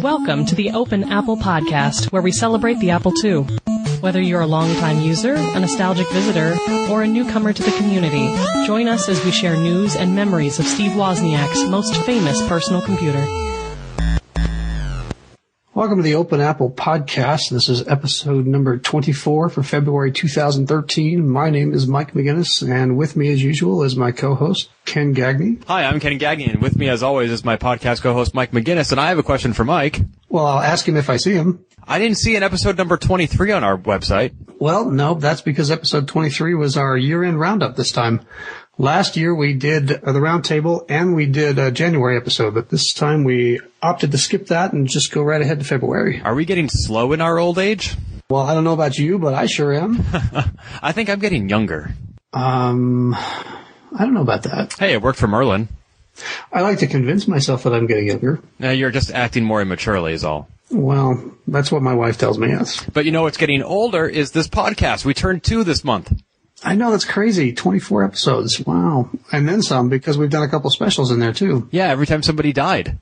Welcome to the Open Apple Podcast, where we celebrate the Apple II. Whether you're a longtime user, a nostalgic visitor, or a newcomer to the community, join us as we share news and memories of Steve Wozniak's most famous personal computer. Welcome to the Open Apple Podcast. This is episode number 24 for February 2013. My name is Mike McGinnis, and with me as usual is my co-host, Ken Gagne. Hi, I'm Ken Gagne, and with me as always is my podcast co-host, Mike McGinnis, and I have a question for Mike. Well, I'll ask him if I see him. I didn't see an episode number 23 on our website. Well, no, that's because episode 23 was our year-end roundup this time. Last year we did the roundtable and we did a January episode, but this time we opted to skip that and just go right ahead to February. Are we getting slow in our old age? Well, I don't know about you, but I sure am. I think I'm getting younger. I don't know about that. Hey, it worked for Merlin. I like to convince myself that I'm getting younger. No, you're just acting more immaturely is all. Well, that's what my wife tells me, yes. But you know what's getting older is this podcast. We turned 2 this month. I know, that's crazy. 24 episodes. Wow. And then some, because we've done a couple specials in there, too. Yeah, every time somebody died.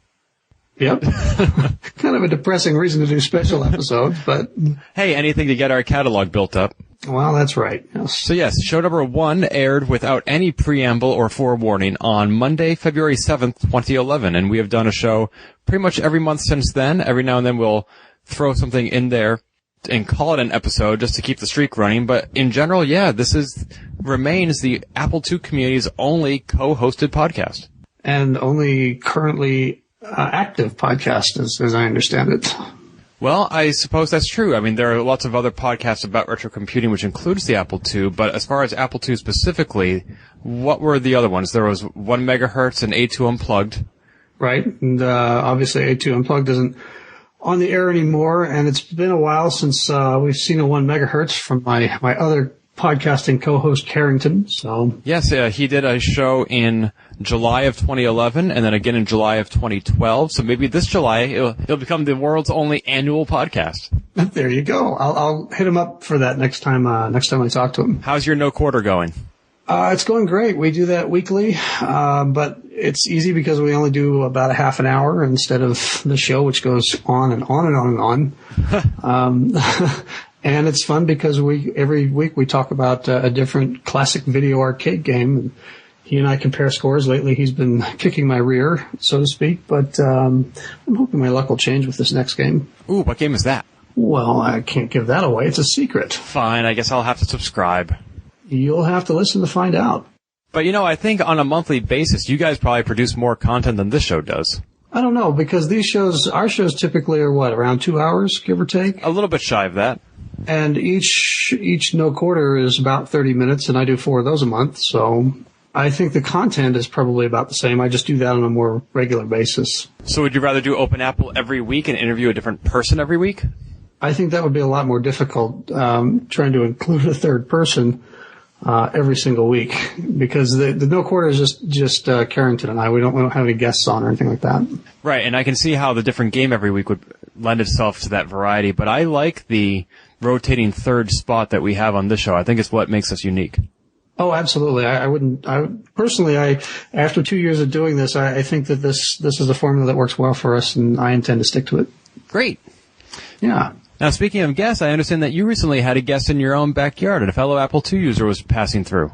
Yep. Kind of a depressing reason to do special episodes, but... Hey, anything to get our catalog built up. Well, that's right. Yes. So yes, show number 1 aired without any preamble or forewarning on Monday, February 7th, 2011. And we have done a show pretty much every month since then. Every now and then we'll throw something in there and call it an episode just to keep the streak running. But in general, yeah, remains the Apple II community's only co-hosted podcast. And only currently active podcast, as I understand it. Well, I suppose that's true. I mean, there are lots of other podcasts about retrocomputing, which includes the Apple II, but as far as Apple II specifically, what were the other ones? There was 1 megahertz and A2 Unplugged. Right, and obviously A2 Unplugged isn't on the air anymore, and it's been a while since we've seen a 1 megahertz from my other podcasting co-host, Carrington. So yes, he did a show in July of 2011, and then again in July of 2012. So maybe this July it'll become the world's only annual podcast. There you go. I'll hit him up for that next time I talk to him. How's your no quarter going? It's going great. We do that weekly, but it's easy because we only do about a half an hour instead of the show, which goes on and on and on and on. And it's fun because every week we talk about a different classic video arcade game. And he and I compare scores. Lately he's been kicking my rear, so to speak, but I'm hoping my luck will change with this next game. Ooh, what game is that? Well, I can't give that away. It's a secret. Fine, I guess I'll have to subscribe. You'll have to listen to find out. But I think on a monthly basis, you guys probably produce more content than this show does. I don't know, because our shows typically are around 2 hours, give or take? A little bit shy of that. And each no quarter is about 30 minutes, and I do 4 of those a month, so I think the content is probably about the same. I just do that on a more regular basis. So would you rather do Open Apple every week and interview a different person every week? I think that would be a lot more difficult, trying to include a third person every single week, because the no quarter is just Carrington and I. We don't have any guests on or anything like that. Right, and I can see how the different game every week would lend itself to that variety, but I like the rotating third spot that we have on this show. I think it's what makes us unique. Oh, absolutely. Personally, after 2 years of doing this, I think that this is a formula that works well for us, and I intend to stick to it. Great. Yeah. Now, speaking of guests, I understand that you recently had a guest in your own backyard, and a fellow Apple II user was passing through.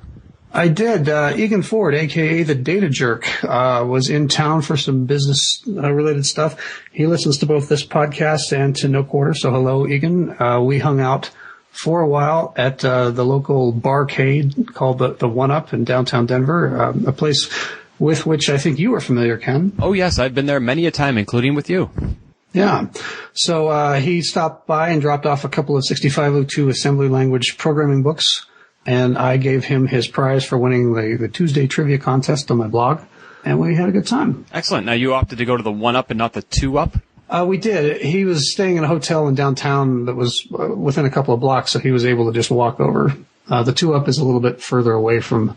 I did. Egan Ford, a.k.a. the Data Jerk, was in town for some business-related stuff. He listens to both this podcast and to No Quarter, so hello, Egan. We hung out for a while at the local barcade called the One Up in downtown Denver, a place with which I think you are familiar, Ken. Oh, yes, I've been there many a time, including with you. Yeah. So he stopped by and dropped off a couple of 6502 assembly language programming books, and I gave him his prize for winning the Tuesday trivia contest on my blog, and we had a good time. Excellent. Now, you opted to go to the 1-Up and not the 2-Up? We did. He was staying in a hotel in downtown that was within a couple of blocks, so he was able to just walk over. The 2-Up is a little bit further away from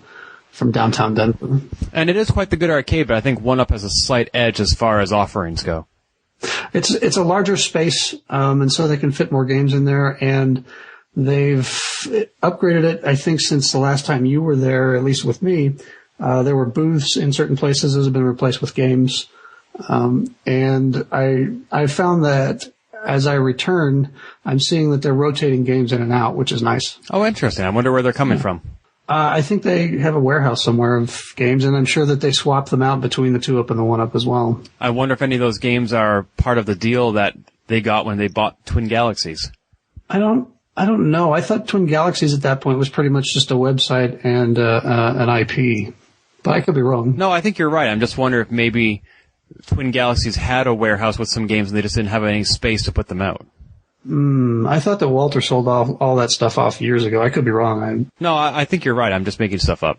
downtown Denver. And it is quite the good arcade, but I think 1-Up has a slight edge as far as offerings go. It's a larger space, and so they can fit more games in there, and they've upgraded it, I think, since the last time you were there, at least with me. There were booths in certain places. Those have been replaced with games. And I found that as I return, I'm seeing that they're rotating games in and out, which is nice. Oh, interesting. I wonder where they're coming from. I think they have a warehouse somewhere of games, and I'm sure that they swap them out between the 2-up and the 1-up as well. I wonder if any of those games are part of the deal that they got when they bought Twin Galaxies. I don't know. I thought Twin Galaxies at that point was pretty much just a website and an IP, but I could be wrong. No, I think you're right. I'm just wondering if maybe Twin Galaxies had a warehouse with some games and they just didn't have any space to put them out. I thought that Walter sold all that stuff off years ago. I could be wrong. No, I think you're right. I'm just making stuff up.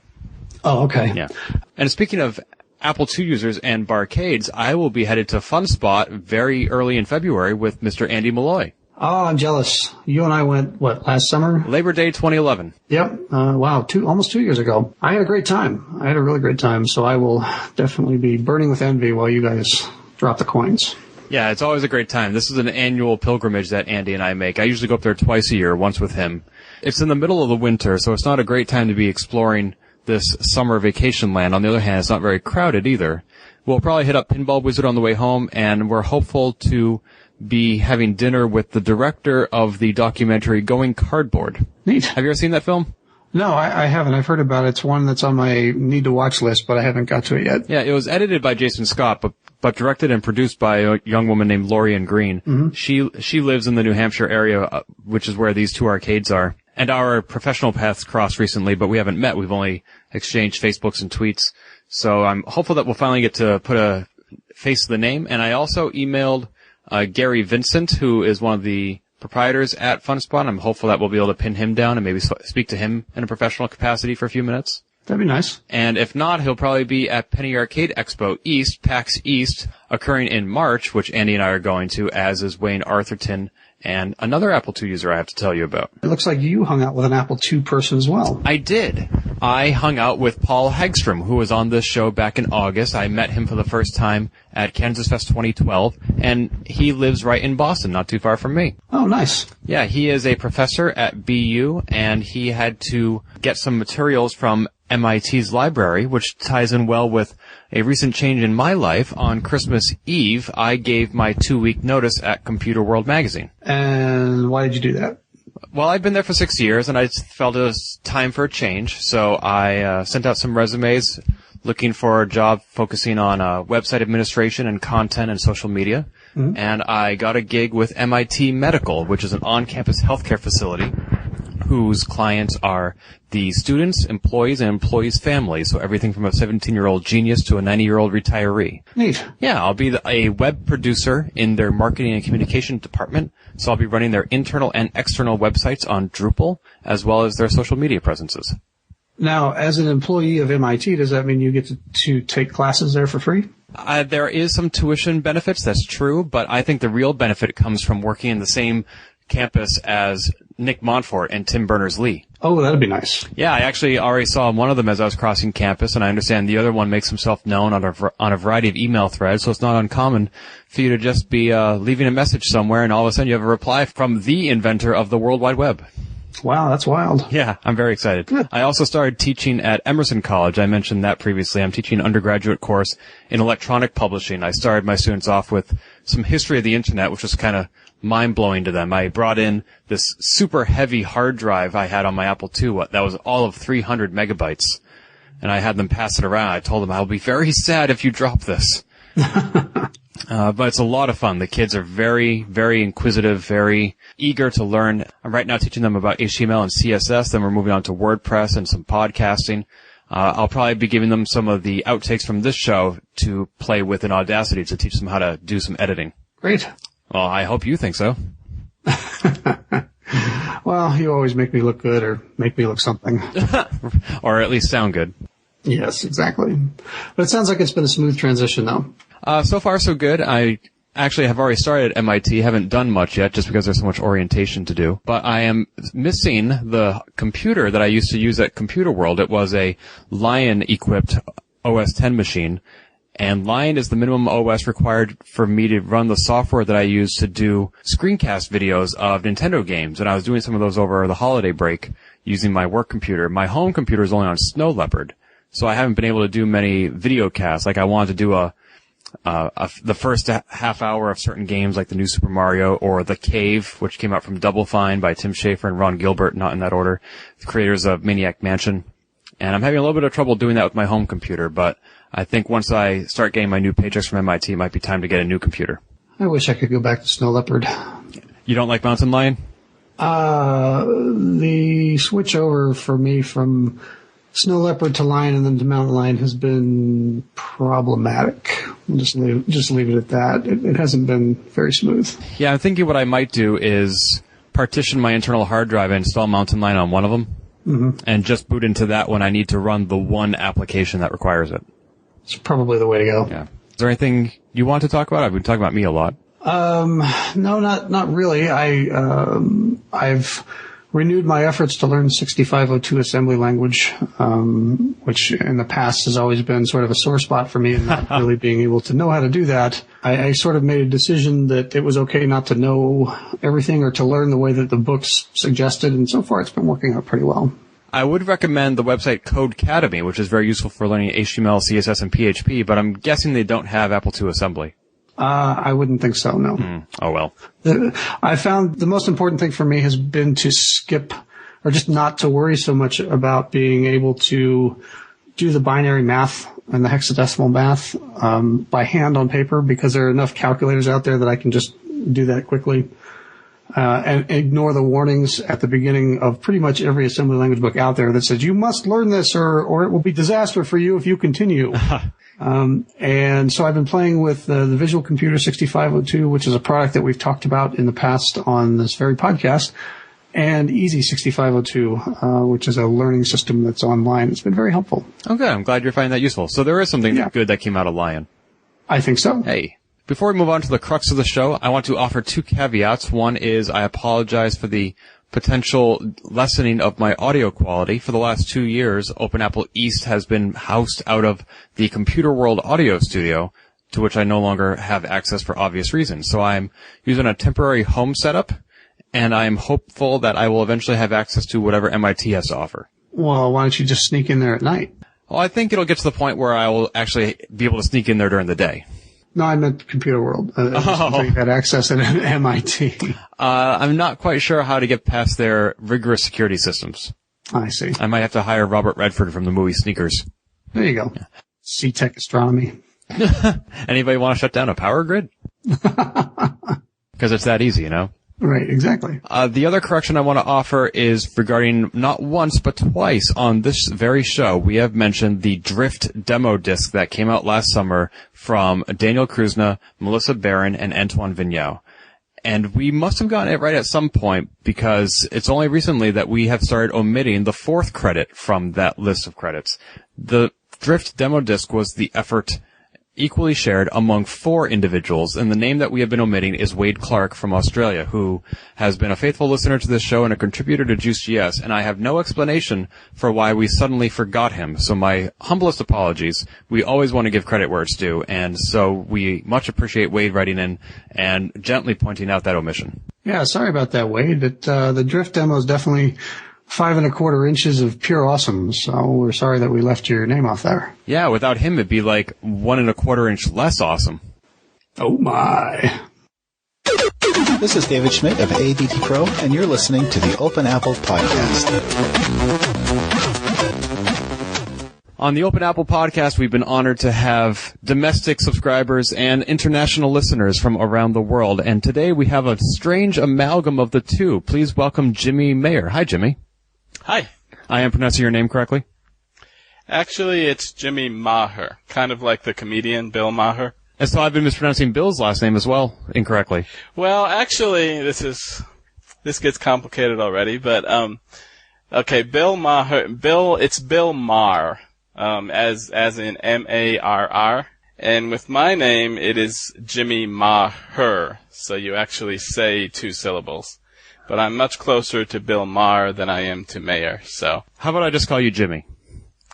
Oh, okay. Yeah. And speaking of Apple II users and barcades, I will be headed to FunSpot very early in February with Mr. Andy Malloy. Oh, I'm jealous. You and I went, last summer? Labor Day 2011. Yep. Wow. Almost 2 years ago. I had a great time. I had a really great time. So I will definitely be burning with envy while you guys drop the coins. Yeah, it's always a great time. This is an annual pilgrimage that Andy and I make. I usually go up there twice a year, once with him. It's in the middle of the winter, so it's not a great time to be exploring this summer vacation land. On the other hand, it's not very crowded either. We'll probably hit up Pinball Wizard on the way home, and we're hopeful to be having dinner with the director of the documentary Going Cardboard. Neat. Have you ever seen that film? No, I haven't. I've heard about it. It's one that's on my need-to-watch list, but I haven't got to it yet. Yeah, it was edited by Jason Scott, but directed and produced by a young woman named Lorian Green. Mm-hmm. She lives in the New Hampshire area, which is where these two arcades are. And our professional paths crossed recently, but we haven't met. We've only exchanged Facebooks and tweets. So I'm hopeful that we'll finally get to put a face to the name. And I also emailed Gary Vincent, who is one of the proprietors at FunSpot. I'm hopeful that we'll be able to pin him down and maybe speak to him in a professional capacity for a few minutes. That'd be nice. And if not, he'll probably be at Penny Arcade Expo East, PAX East, occurring in March, which Andy and I are going to, as is Wayne Arthurton and another Apple II user I have to tell you about. It looks like you hung out with an Apple II person as well. I did. I hung out with Paul Hagstrom, who was on this show back in August. I met him for the first time at Kansas Fest 2012, and he lives right in Boston, not too far from me. Oh, nice. Yeah, he is a professor at BU, and he had to get some materials from MIT's library, which ties in well with a recent change in my life. On Christmas Eve, I gave my 2-week notice at Computer World magazine. And why did you do that? Well, I'd been there for 6 years, and I felt it was time for a change, so I sent out some resumes looking for a job focusing on website administration and content and social media. Mm-hmm. And I got a gig with MIT Medical, which is an on-campus healthcare facility whose clients are the students, employees, and employees' families. So everything from a 17-year-old genius to a 90-year-old retiree. Neat. Yeah, I'll be a web producer in their marketing and communication department. So I'll be running their internal and external websites on Drupal, as well as their social media presences. Now, as an employee of MIT, does that mean you get to take classes there for free? There is some tuition benefits, that's true, but I think the real benefit comes from working in the same campus as Nick Montfort and Tim Berners-Lee. Oh, that'd be nice. Yeah, I actually already saw one of them as I was crossing campus, and I understand the other one makes himself known on a variety of email threads, so it's not uncommon for you to just be leaving a message somewhere, and all of a sudden you have a reply from the inventor of the World Wide Web. Wow, that's wild. Yeah, I'm very excited. Good. I also started teaching at Emerson College. I mentioned that previously. I'm teaching an undergraduate course in electronic publishing. I started my students off with some history of the internet, which was kind of mind-blowing to them. I brought in this super heavy hard drive I had on my Apple II that was all of 300 megabytes, and I had them pass it around. I told them, I'll be very sad if you drop this. But it's a lot of fun. The kids are very, very inquisitive, very eager to learn. I'm right now teaching them about HTML and CSS. Then we're moving on to WordPress and some podcasting. I'll probably be giving them some of the outtakes from this show to play with in Audacity to teach them how to do some editing. Great. Well, I hope you think so. Well, you always make me look good or make me look something. Or at least sound good. Yes, exactly. But it sounds like it's been a smooth transition, though. So far, so good. I actually have already started at MIT. Haven't done much yet just because there's so much orientation to do. But I am missing the computer that I used to use at Computer World. It was a Lion-equipped OS X machine. And Lion is the minimum OS required for me to run the software that I use to do screencast videos of Nintendo games. And I was doing some of those over the holiday break using my work computer. My home computer is only on Snow Leopard, so I haven't been able to do many video casts. Like I wanted to do a the first half hour of certain games like the new Super Mario or The Cave, which came out from Double Fine by Tim Schafer and Ron Gilbert, not in that order, the creators of Maniac Mansion. And I'm having a little bit of trouble doing that with my home computer, but I think once I start getting my new paychecks from MIT, it might be time to get a new computer. I wish I could go back to Snow Leopard. You don't like Mountain Lion? The switch over for me from Snow Leopard to Lion and then to Mountain Lion has been problematic. I'll just leave it at that. It hasn't been very smooth. Yeah, I'm thinking what I might do is partition my internal hard drive and install Mountain Lion on one of them, and just boot into that when I need to run the one application that requires it. It's probably the way to go. Yeah. Is there anything you want to talk about? I've been talking about me a lot. No, not really. I've renewed my efforts to learn 6502 assembly language, which in the past has always been sort of a sore spot for me and not really being able to know how to do that. I sort of made a decision that it was okay not to know everything or to learn the way that the books suggested, and so far it's been working out pretty well. I would recommend the website Codecademy, which is very useful for learning HTML, CSS, and PHP, but I'm guessing they don't have Apple II assembly. I wouldn't think so, no. Oh, well. I found the most important thing for me has been to skip, or just not to worry so much about being able to do the binary math and the hexadecimal math by hand on paper, because there are enough calculators out there that I can just do that quickly. And ignore the warnings at the beginning of pretty much every assembly language book out there that says, you must learn this or it will be disaster for you if you continue. And so I've been playing with the Visual Computer 6502, which is a product that we've talked about in the past on this very podcast, and Easy 6502, which is a learning system that's online. It's been very helpful. Okay, I'm glad you're finding that useful. So there is something good that came out of Lion. I think so. Hey. Before we move on to the crux of the show, I want to offer two caveats. One is I apologize for the potential lessening of my audio quality. For the last 2 years, Open Apple East has been housed out of the Computer World Audio Studio, to which I no longer have access for obvious reasons. So I'm using a temporary home setup, and I'm hopeful that I will eventually have access to whatever MIT has to offer. Well, why don't you just sneak in there at night? Well, I think it'll get to the point where I will actually be able to sneak in there during the day. No, I meant Computer World. So you had access at MIT. I'm not quite sure how to get past their rigorous security systems. I see. I might have to hire Robert Redford from the movie Sneakers. There you go. Yeah. C-Tech Astronomy. Anybody want to shut down a power grid? Because it's that easy, you know? Right, exactly. The other correction I want to offer is regarding not once but twice on this very show, we have mentioned the Drift demo disc that came out last summer from Daniel Kruzna, Melissa Barron, and Antoine Vigneault. And we must have gotten it right at some point because it's only recently that we have started omitting the fourth credit from that list of credits. The Drift demo disc was the effort equally shared among 4 individuals, and the name that we have been omitting is Wade Clark from Australia, who has been a faithful listener to this show and a contributor to JuiceJS, and I have no explanation for why we suddenly forgot him. So my humblest apologies. We always want to give credit where it's due, and so we much appreciate Wade writing in and gently pointing out that omission. Yeah, sorry about that, Wade. The Drift demo is definitely 5 1/4 inches of pure awesome, so we're sorry that we left your name off there. Yeah, without him it'd be like 1 1/4 inch less awesome. Oh my. This is David Schmidt of ADT Pro, and you're listening to the Open Apple Podcast. On the Open Apple Podcast, we've been honored to have domestic subscribers and international listeners from around the world, and today we have a strange amalgam of the two. Please welcome Jimmy Maher. Hi, Jimmy. Hi. I am pronouncing your name correctly? Actually, it's Jimmy Maher, kind of like the comedian Bill Maher. And so I've been mispronouncing Bill's last name as well, incorrectly. Well, actually, this gets complicated already, but, okay, Bill Maher, it's Bill Maher, as in M-A-R-R. And with my name, it is Jimmy Maher, so you actually say 2 syllables. But I'm much closer to Bill Maher than I am to Mayer, so. How about I just call you Jimmy?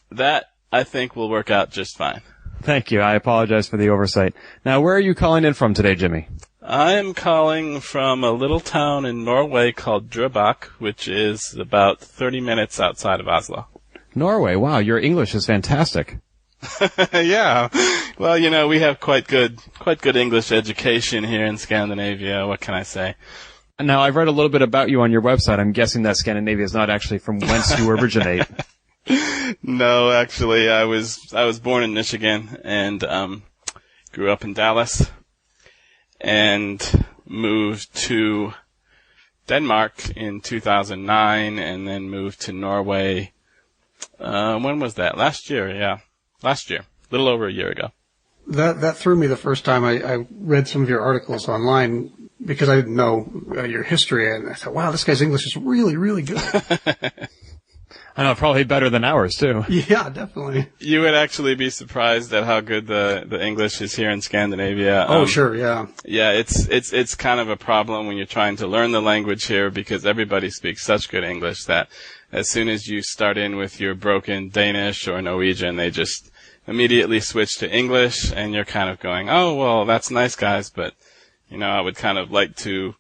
That, I think, will work out just fine. Thank you. I apologize for the oversight. Now, where are you calling in from today, Jimmy? I am calling from a little town in Norway called Drøbak, which is about 30 minutes outside of Oslo. Norway. Wow, your English is fantastic. Yeah. Well, we have quite good English education here in Scandinavia. What can I say? Now, I've read a little bit about you on your website. I'm guessing that Scandinavia is not actually from whence you originate. No, actually, I was born in Michigan and grew up in Dallas and moved to Denmark in 2009 and then moved to Norway. When was that? Last year, yeah. Last year. A little over a year ago. That threw me the first time I read some of your articles online because I didn't know your history, and I thought, wow, this guy's English is really, really good. I know, probably better than ours, too. Yeah, definitely. You would actually be surprised at how good the English is here in Scandinavia. Oh, sure, yeah. Yeah, it's kind of a problem when you're trying to learn the language here because everybody speaks such good English that as soon as you start in with your broken Danish or Norwegian, they just immediately switch to English, and you're kind of going, oh, well, that's nice, guys, but, I would kind of like to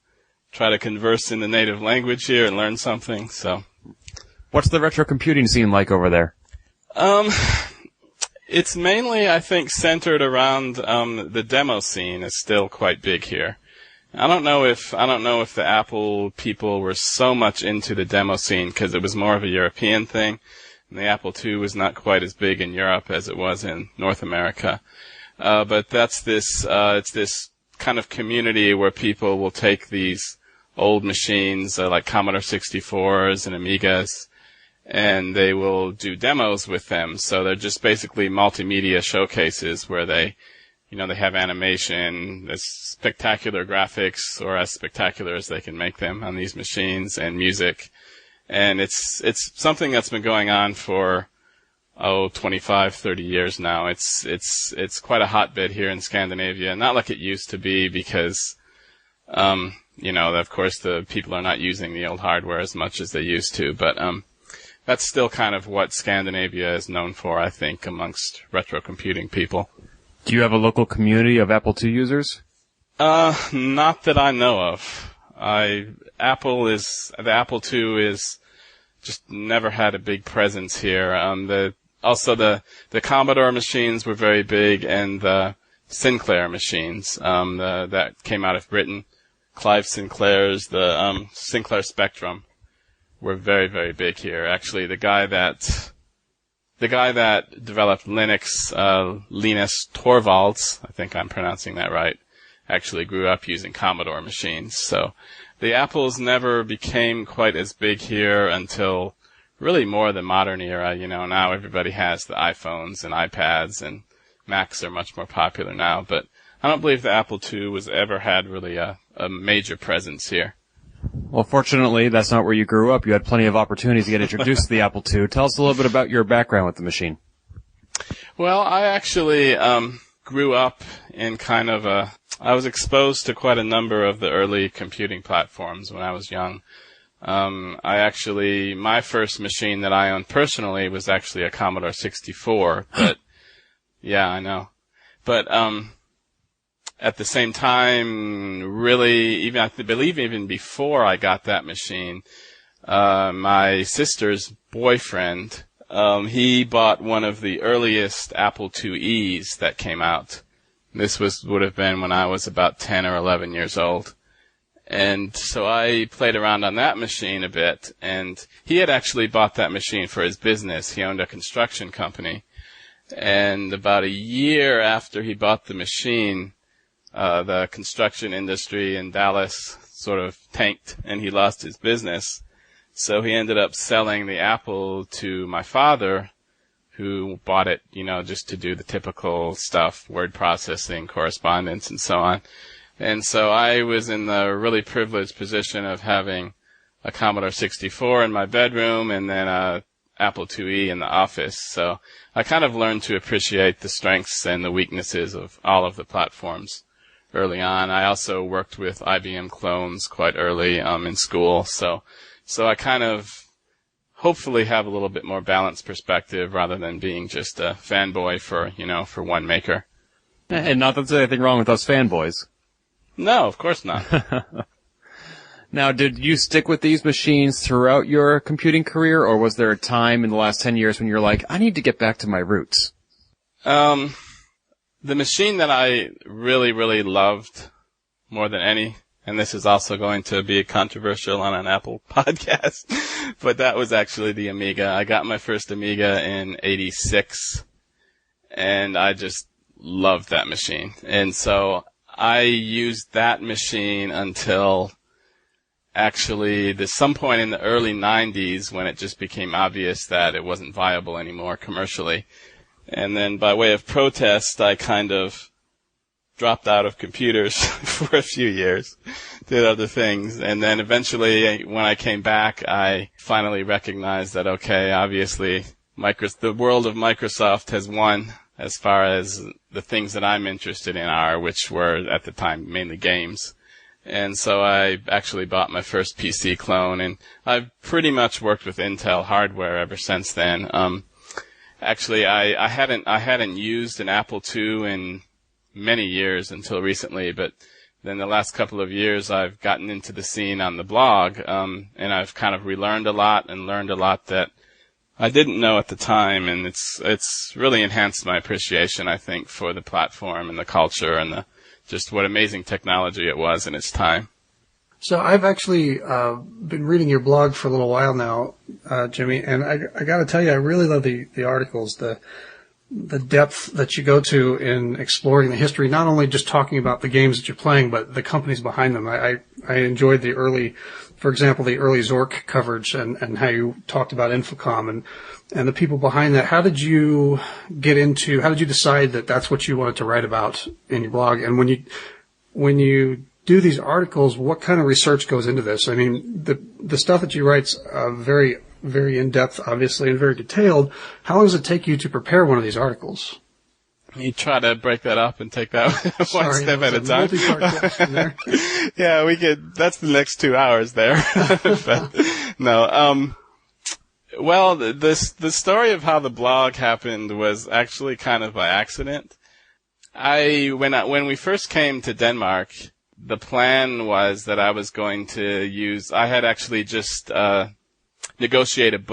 try to converse in the native language here and learn something, so. What's the retrocomputing scene like over there? It's mainly, I think, centered around, the demo scene is still quite big here. I don't know if the Apple people were so much into the demo scene because it was more of a European thing. And the Apple II was not quite as big in Europe as it was in North America. But it's this kind of community where people will take these old machines, like Commodore 64s and Amigas, and they will do demos with them. So they're just basically multimedia showcases where they have animation, as spectacular graphics or as spectacular as they can make them on these machines, and music. And it's something that's been going on for 25, 30 years now. It's quite a hotbed here in Scandinavia, not like it used to be because of course the people are not using the old hardware as much as they used to, but that's still kind of what Scandinavia is known for, I think, amongst retrocomputing people. Do you have a local community of Apple II users? Not that I know of. The Apple II is just never had a big presence here. The Commodore machines were very big, and the Sinclair machines, that came out of Britain. Clive Sinclair's, the Sinclair Spectrum, were very, very big here. Actually, the guy that developed Linux, Linus Torvalds, I think I'm pronouncing that right, actually grew up using Commodore machines. So the Apples never became quite as big here until really more the modern era. Now everybody has the iPhones and iPads, and Macs are much more popular now. But I don't believe the Apple II was ever had really a major presence here. Well, fortunately, that's not where you grew up. You had plenty of opportunities to get introduced to the Apple II. Tell us a little bit about your background with the machine. Well, I actually grew up in I was exposed to quite a number of the early computing platforms when I was young. My first machine that I owned personally was actually a Commodore 64, but yeah, I know. But at the same time, really, I believe even before I got that machine, my sister's boyfriend, he bought one of the earliest Apple IIe's that came out. This would have been when I was about 10 or 11 years old. And so I played around on that machine a bit, and he had actually bought that machine for his business. He owned a construction company. And about a year after he bought the machine, the construction industry in Dallas sort of tanked, and he lost his business. So he ended up selling the Apple to my father, who bought it, just to do the typical stuff, word processing, correspondence, and so on. And so I was in the really privileged position of having a Commodore 64 in my bedroom and then a Apple IIe in the office. So I kind of learned to appreciate the strengths and the weaknesses of all of the platforms early on. I also worked with IBM clones quite early in school. So I kind of hopefully have a little bit more balanced perspective rather than being just a fanboy for one maker. And not that there's anything wrong with us fanboys. No, of course not. Now, did you stick with these machines throughout your computing career, or was there a time in the last 10 years when you're like, I need to get back to my roots? The machine that I really, really loved more than any, and this is also going to be controversial on an Apple podcast, but that was actually the Amiga. I got my first Amiga in '86, and I just loved that machine. And so I used that machine until actually there's some point in the early 90s when it just became obvious that it wasn't viable anymore commercially. And then by way of protest, I kind of dropped out of computers for a few years, did other things. And then eventually, when I came back, I finally recognized that, okay, obviously, the world of Microsoft has won as far as the things that I'm interested in are, which were, at the time, mainly games. And so I actually bought my first PC clone, and I've pretty much worked with Intel hardware ever since then. Actually, I hadn't used an Apple II in many years until recently, but then the last couple of years I've gotten into the scene on the blog, and I've kind of relearned a lot and learned a lot that I didn't know at the time, and it's really enhanced my appreciation, I think, for the platform and the culture and just what amazing technology it was in its time. So I've actually been reading your blog for a little while now, Jimmy, and I got to tell you, I really love the articles, the depth that you go to in exploring the history, not only just talking about the games that you're playing, but the companies behind them. I enjoyed the early Zork coverage and how you talked about Infocom and the people behind that. How did you decide that that's what you wanted to write about in your blog? And when you do these articles, what kind of research goes into this? I mean, the stuff that you write's very, very in-depth, obviously, and very detailed. How long does it take you to prepare one of these articles? You try to break that up and take that one step at a time. Multi-part question there. Yeah, that's the next 2 hours there. But, no, well, the story of how the blog happened was actually kind of by accident. When we first came to Denmark, the plan was that I was going to I had actually just negotiated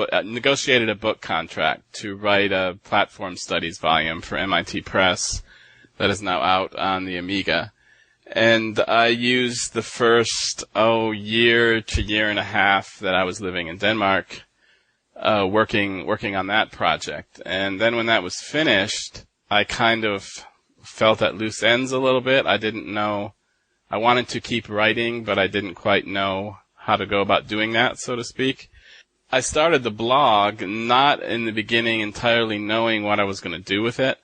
a book contract to write a platform studies volume for MIT Press that is now out on the Amiga. And I used the first, year to year and a half that I was living in Denmark, working on that project. And then when that was finished, I kind of felt at loose ends a little bit. I didn't know, I wanted to keep writing, but I didn't quite know how to go about doing that, so to speak. I started the blog not in the beginning entirely knowing what I was going to do with it.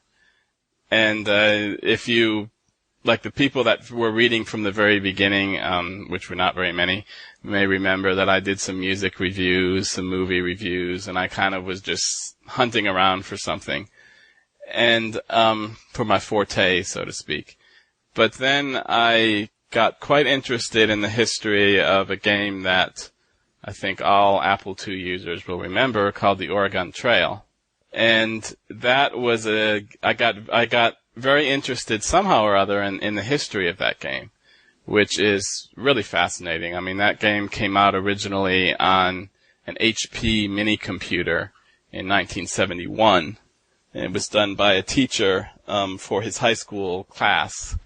And if you, like the people that were reading from the very beginning, which were not very many, may remember that I did some music reviews, some movie reviews, and I kind of was just hunting around for something. And for my forte, so to speak. But then I got quite interested in the history of a game that I think all Apple II users will remember, called the Oregon Trail. And that was I got very interested somehow or other in the history of that game, which is really fascinating. I mean, that game came out originally on an HP mini computer in 1971. And it was done by a teacher for his high school class.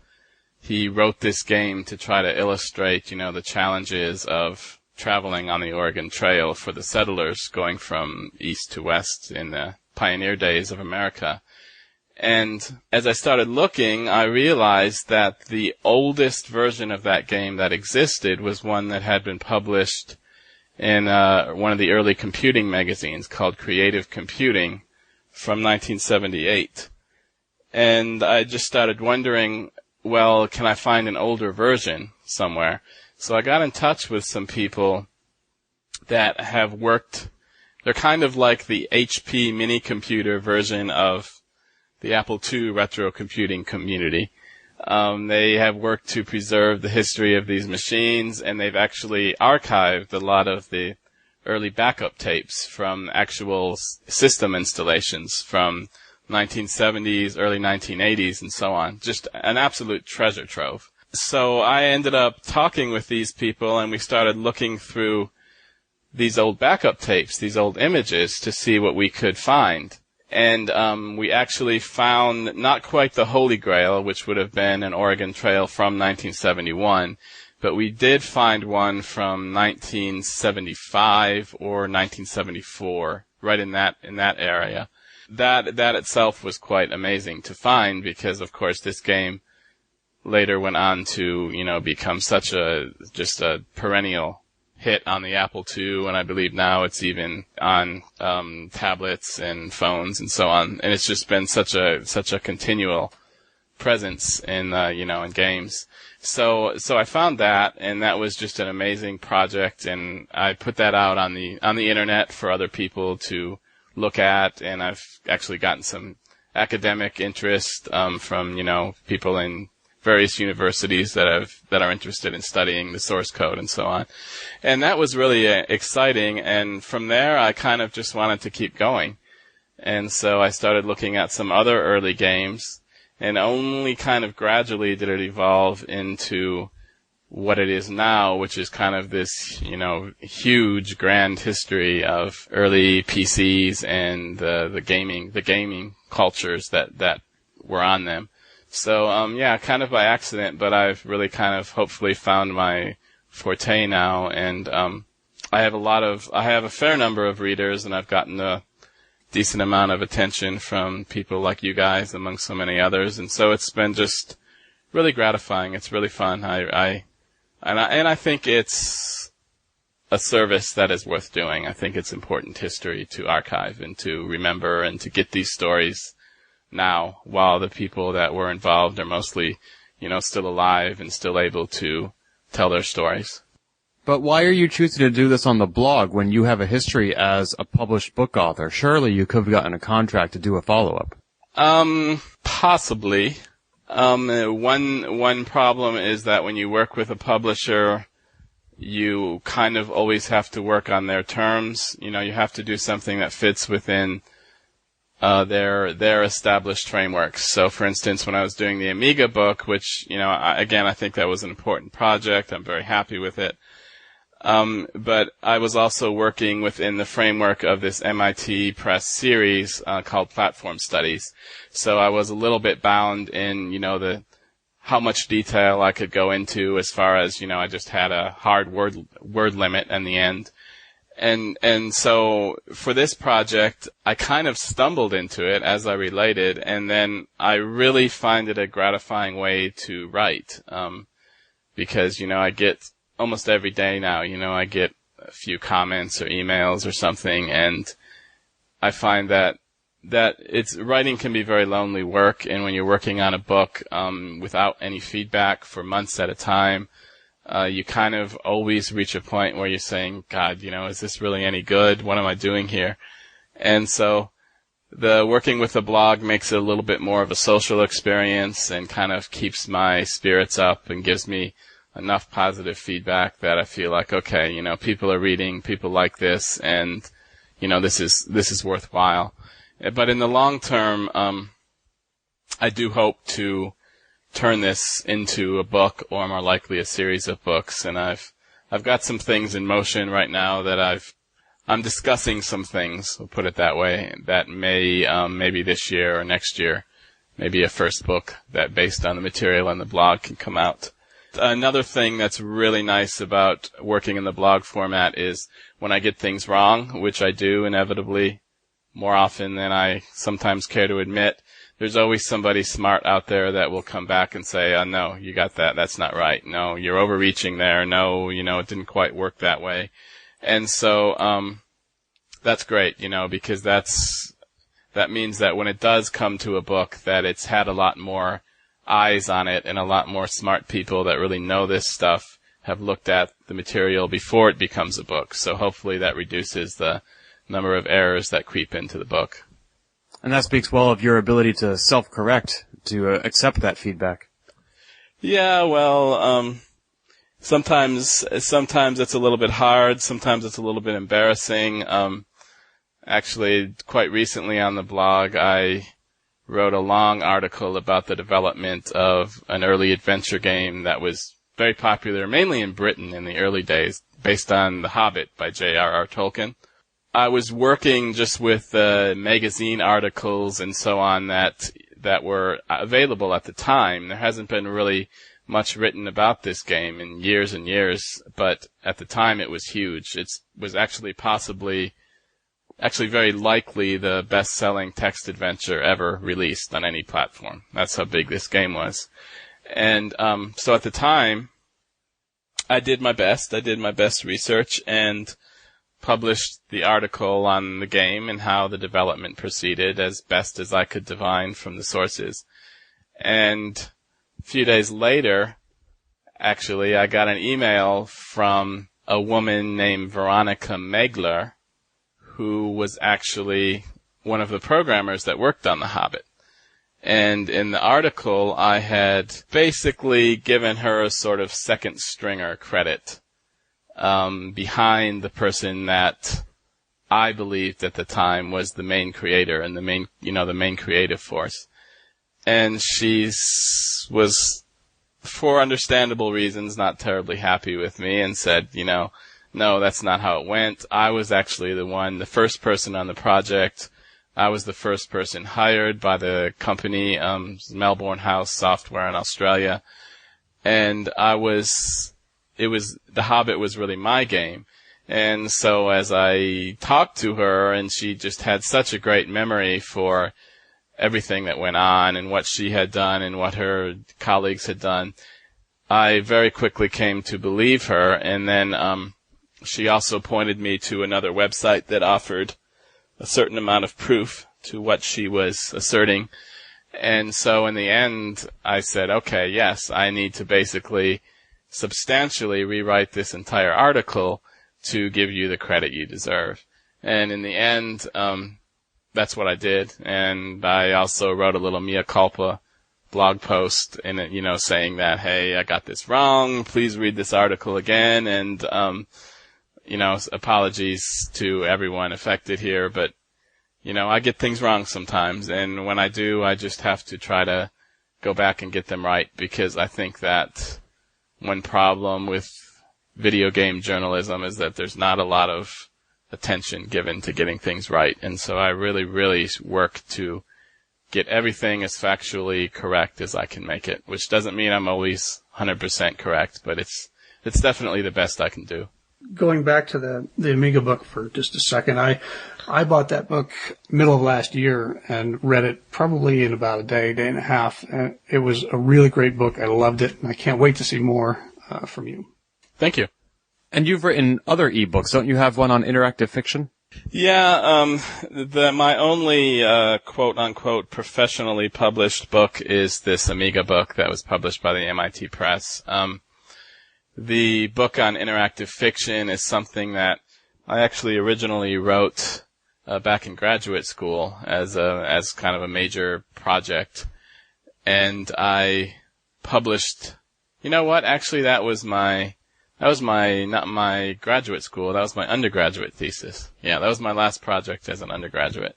He wrote this game to try to illustrate, the challenges of traveling on the Oregon Trail for the settlers going from east to west in the pioneer days of America. And as I started looking, I realized that the oldest version of that game that existed was one that had been published in one of the early computing magazines called Creative Computing from 1978. And I just started wondering, well, can I find an older version somewhere? So I got in touch with some people that have worked, they're kind of like the HP mini computer version of the Apple II retro computing community. They have worked to preserve the history of these machines, and they've actually archived a lot of the early backup tapes from actual system installations from 1970s, early 1980s, and so on. Just an absolute treasure trove. So I ended up talking with these people, and we started looking through these old backup tapes, these old images, to see what we could find. And we actually found not quite the Holy Grail, which would have been an Oregon Trail from 1971, but we did find one from 1975 or 1974, right in that area. That itself was quite amazing to find because, of course, this game later went on to, become such just a perennial hit on the Apple II, and I believe now it's even on tablets and phones and so on. And it's just been such a continual presence in in games. So I found that, and that was just an amazing project, and I put that out on the internet for other people to look at, and I've actually gotten some academic interest from people in various universities that are interested in studying the source code and so on. And that was really exciting, and from there I kind of just wanted to keep going. And so I started looking at some other early games, and only kind of gradually did it evolve into what it is now, which is kind of this, huge grand history of early PCs and the gaming cultures that were on them. So, kind of by accident, but I've really kind of hopefully found my forte now, and I have a fair number of readers, and I've gotten a decent amount of attention from people like you guys, among so many others, and so it's been just really gratifying. It's really fun. I think it's a service that is worth doing. I think it's important history to archive and to remember and to get these stories now, while the people that were involved are mostly, still alive and still able to tell their stories. But why are you choosing to do this on the blog when you have a history as a published book author? Surely you could have gotten a contract to do a follow-up. Possibly. One problem is that when you work with a publisher, you kind of always have to work on their terms. You have to do something that fits within their established frameworks. So, for instance, when I was doing the Amiga book, which, I think that was an important project. I'm very happy with it. But I was also working within the framework of this MIT Press series called Platform Studies. So I was a little bit bound in, how much detail I could go into as far as, I just had a hard word limit in the end. And so for this project, I kind of stumbled into it as I related, and then I really find it a gratifying way to write, because, I get almost every day now, I get a few comments or emails or something, and I find that writing can be very lonely work, and when you're working on a book, without any feedback for months at a time, you kind of always reach a point where you're saying, God, is this really any good? What am I doing here? And so the working with the blog makes it a little bit more of a social experience and kind of keeps my spirits up and gives me enough positive feedback that I feel like, okay, people are reading, people like this, and, this is worthwhile. But in the long term, I do hope to turn this into a book, or more likely a series of books, and I've got some things in motion right now that I'm discussing some things, we'll put it that way, that may maybe this year or next year, maybe a first book that based on the material on the blog can come out. Another thing that's really nice about working in the blog format is when I get things wrong, which I do inevitably more often than I sometimes care to admit, there's always somebody smart out there that will come back and say, oh, no, you got that. That's not right. No, you're overreaching there. No, it didn't quite work that way. And so, that's great, because that means that when it does come to a book, that it's had a lot more eyes on it and a lot more smart people that really know this stuff have looked at the material before it becomes a book. So hopefully that reduces the number of errors that creep into the book. And that speaks well of your ability to self-correct, to accept that feedback. Yeah, well, sometimes it's a little bit hard. Sometimes it's a little bit embarrassing. Actually, quite recently on the blog, I wrote a long article about the development of an early adventure game that was very popular, mainly in Britain in the early days, based on The Hobbit by J.R.R. Tolkien. I was working just with magazine articles and so on that were available at the time. There hasn't been really much written about this game in years and years, but at the time it was huge. It was actually very likely the best-selling text adventure ever released on any platform. That's how big this game was. And so at the time, I did my best research and published the article on the game and how the development proceeded as best as I could divine from the sources. And a few days later, actually, I got an email from a woman named Veronica Megler, who was actually one of the programmers that worked on The Hobbit. And in the article, I had basically given her a sort of second stringer credit behind the person that I believed at the time was the main creator and the main creative force. And she was, for understandable reasons, not terribly happy with me and said, no, that's not how it went. I was actually the first person on the project. I was the first person hired by the company, Melbourne House Software in Australia. And The Hobbit was really my game. And so as I talked to her, and she just had such a great memory for everything that went on and what she had done and what her colleagues had done, I very quickly came to believe her. And then she also pointed me to another website that offered a certain amount of proof to what she was asserting. And so in the end, I said, okay, yes, I need to basically substantially rewrite this entire article to give you the credit you deserve. And in the end, that's what I did. And I also wrote a little mea culpa blog post in it, saying that, hey, I got this wrong. Please read this article again. And, apologies to everyone affected here, but, I get things wrong sometimes. And when I do, I just have to try to go back and get them right, because I think that one problem with video game journalism is that there's not a lot of attention given to getting things right. And so I really, really work to get everything as factually correct as I can make it, which doesn't mean I'm always 100% correct, but it's definitely the best I can do. Going back to the Amiga book for just a second, I bought that book middle of last year and read it probably in about a day and a half. And it was a really great book. I loved it, and I can't wait to see more from you. Thank you. And you've written other ebooks. Don't you have one on interactive fiction? Yeah, my only quote-unquote professionally published book is this Amiga book that was published by the MIT Press. The book on interactive fiction is something that I actually originally wrote back in graduate school as kind of a major project, and I published. You know what? Actually, that was not my graduate school. That was my undergraduate thesis. Yeah, that was my last project as an undergraduate.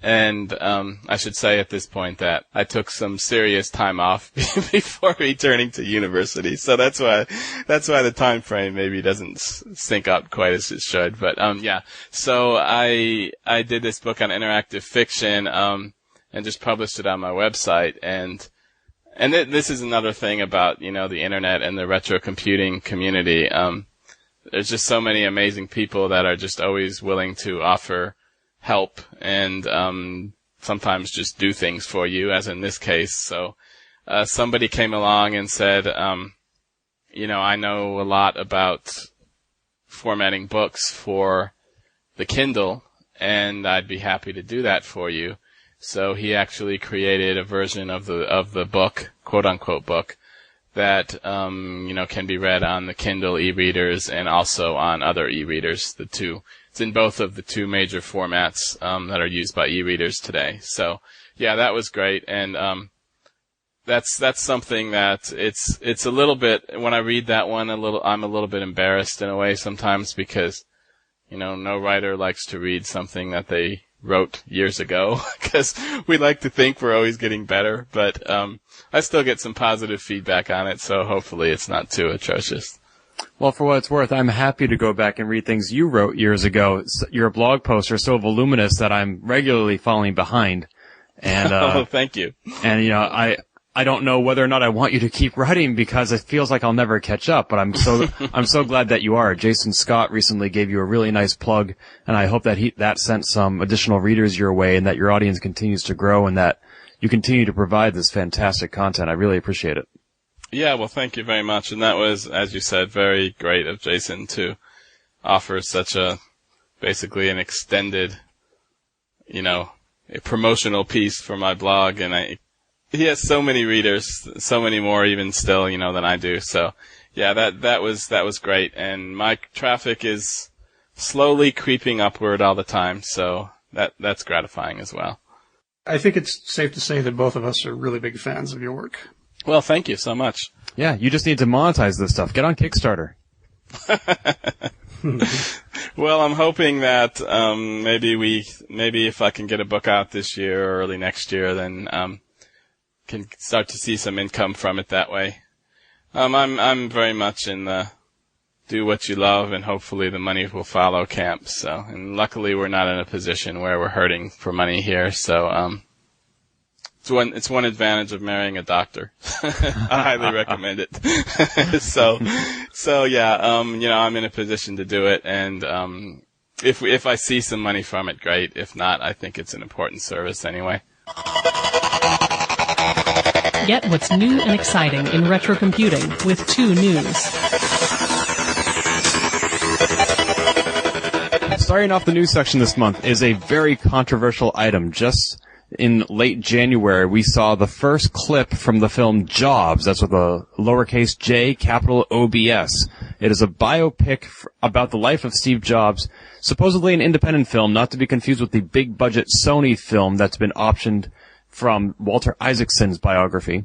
And I should say at this point that I took some serious time off before returning to university. So that's why the time frame maybe doesn't sync up quite as it should. But yeah. So I did this book on interactive fiction and just published it on my website. And this is another thing about, the internet and the retrocomputing community. There's just so many amazing people that are just always willing to offer help and sometimes just do things for you, as in this case. So somebody came along and said, I know a lot about formatting books for the Kindle, and I'd be happy to do that for you. So he actually created a version of the book, quote unquote book, that can be read on the Kindle e-readers and also on other e-readers. The two, it's in both of the two major formats that are used by e-readers today. So yeah, that was great, and that's something that it's a little bit, when I read that one, I'm a little bit embarrassed in a way sometimes, because no writer likes to read something that they wrote years ago, because we like to think we're always getting better, but I still get some positive feedback on it, so hopefully it's not too atrocious. Well, for what it's worth, I'm happy to go back and read things you wrote years ago. Your blog posts are so voluminous that I'm regularly falling behind. And oh, thank you. And I don't know whether or not I want you to keep writing because it feels like I'll never catch up, but I'm so glad that you are. Jason Scott recently gave you a really nice plug, and I hope that that sent some additional readers your way and that your audience continues to grow and that you continue to provide this fantastic content. I really appreciate it. Yeah, well, thank you very much. And that was, as you said, very great of Jason to offer such basically an extended, a promotional piece for my blog. And he has so many readers, so many more even still, than I do. So yeah, that was great. And my traffic is slowly creeping upward all the time. So that's gratifying as well. I think it's safe to say that both of us are really big fans of your work. Well, thank you so much. Yeah, you just need to monetize this stuff. Get on Kickstarter. Well, I'm hoping that maybe if I can get a book out this year or early next year, then can start to see some income from it that way. I'm very much in the do what you love and hopefully the money will follow camp. So, and luckily we're not in a position where we're hurting for money here. So, it's one advantage of marrying a doctor. I highly recommend it. So yeah, I'm in a position to do it, and if I see some money from it, great. If not, I think it's an important service anyway. Get what's new and exciting in retrocomputing with 2 News. Starting off the news section this month is a very controversial item. Just in late January, we saw the first clip from the film jOBS. That's with a lowercase j, capital OBS. It is a biopic about the life of Steve Jobs, supposedly an independent film, not to be confused with the big-budget Sony film that's been optioned from Walter Isaacson's biography.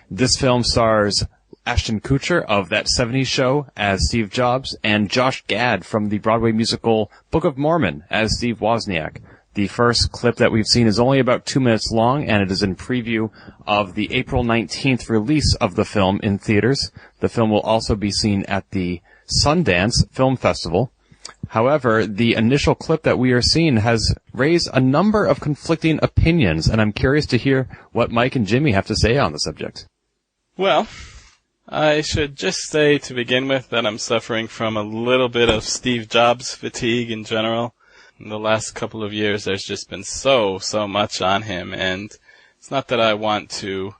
This film stars Ashton Kutcher of That 70s Show as Steve Jobs and Josh Gad from the Broadway musical Book of Mormon as Steve Wozniak. The first clip that we've seen is only about 2 minutes long, and it is in preview of the April 19th release of the film in theaters. The film will also be seen at the Sundance Film Festival. However, the initial clip that we are seeing has raised a number of conflicting opinions, and I'm curious to hear what Mike and Jimmy have to say on the subject. Well, I should just say to begin with that I'm suffering from a little bit of Steve Jobs fatigue in general. In the last couple of years, there's just been so much on him, and it's not that I want to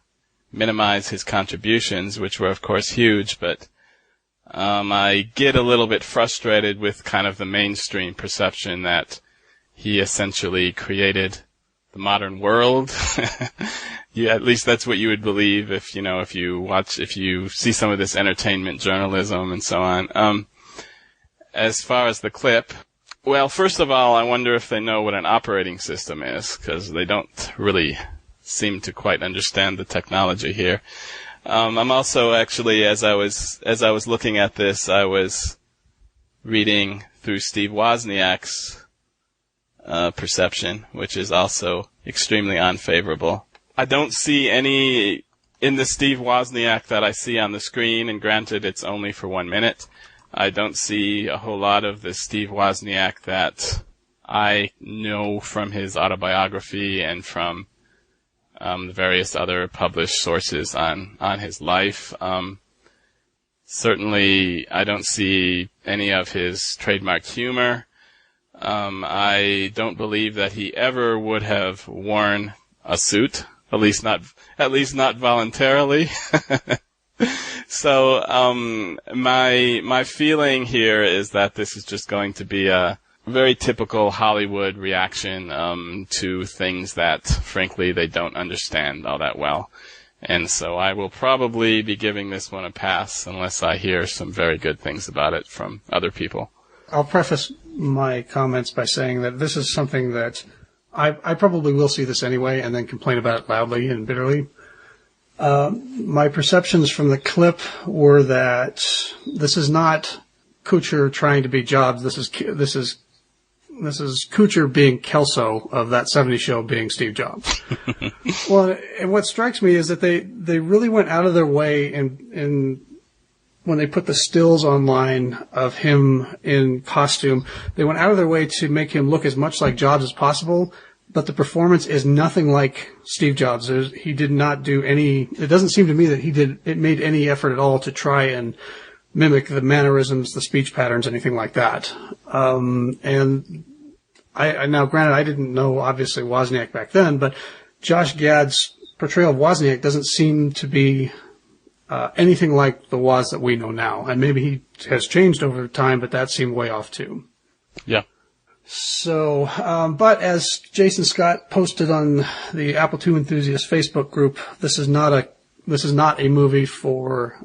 minimize his contributions, which were of course huge, but I get a little bit frustrated with kind of the mainstream perception that he essentially created the modern world. Yeah, at least that's what you would believe if you see some of this entertainment journalism and so on. As far as the clip, well, first of all, I wonder if they know what an operating system is, because they don't really seem to quite understand the technology here. I'm also actually, as I was looking at this, I was reading through Steve Wozniak's perception, which is also extremely unfavorable. I don't see any in the Steve Wozniak that I see on the screen, and granted, it's only for 1 minute. I don't see a whole lot of the Steve Wozniak that I know from his autobiography and from the various other published sources on his life. Certainly, I don't see any of his trademark humor. I don't believe that he ever would have worn a suit, at least not voluntarily. So, my feeling here is that this is just going to be a very typical Hollywood reaction, to things that, frankly, they don't understand all that well. And so I will probably be giving this one a pass unless I hear some very good things about it from other people. I'll preface my comments by saying that this is something that I probably will see this anyway and then complain about it loudly and bitterly. My perceptions from the clip were that this is not Kutcher trying to be Jobs. This is Kutcher being Kelso of That 70s Show being Steve Jobs. Well, and what strikes me is that they really went out of their way in when they put the stills online of him in costume, they went out of their way to make him look as much like Jobs as possible, but the performance is nothing like Steve Jobs. He did not do any, it doesn't seem to me that it made any effort at all to try and mimic the mannerisms, the speech patterns, anything like that. And now granted, I didn't know obviously Wozniak back then, but Josh Gad's portrayal of Wozniak doesn't seem to be anything like the Woz that we know now. And maybe he has changed over time, but that seemed way off too. Yeah. So, but as Jason Scott posted on the Apple II Enthusiast Facebook group, this is not a movie for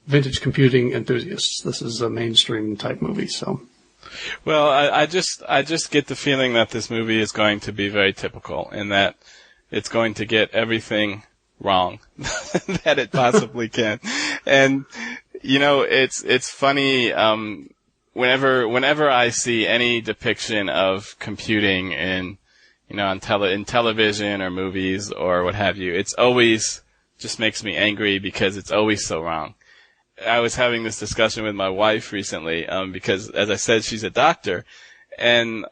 vintage computing enthusiasts. This is a mainstream type movie. So, well, I just get the feeling that this movie is going to be very typical, in that it's going to get everything wrong that it possibly can. And it's funny. Whenever I see any depiction of computing in television or movies or what have you, it's always just makes me angry because it's always so wrong. I was having this discussion with my wife recently, because, as I said, she's a doctor, and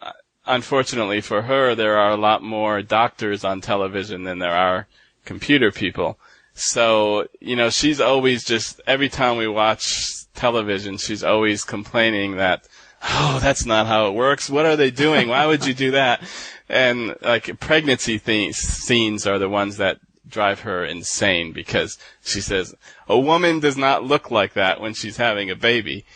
unfortunately for her, there are a lot more doctors on television than there are computer people. So, she's always just, every time we watch television, she's always complaining that, oh, that's not how it works. What are they doing? Why would you do that? And like pregnancy scenes are the ones that drive her insane, because she says a woman does not look like that when she's having a baby.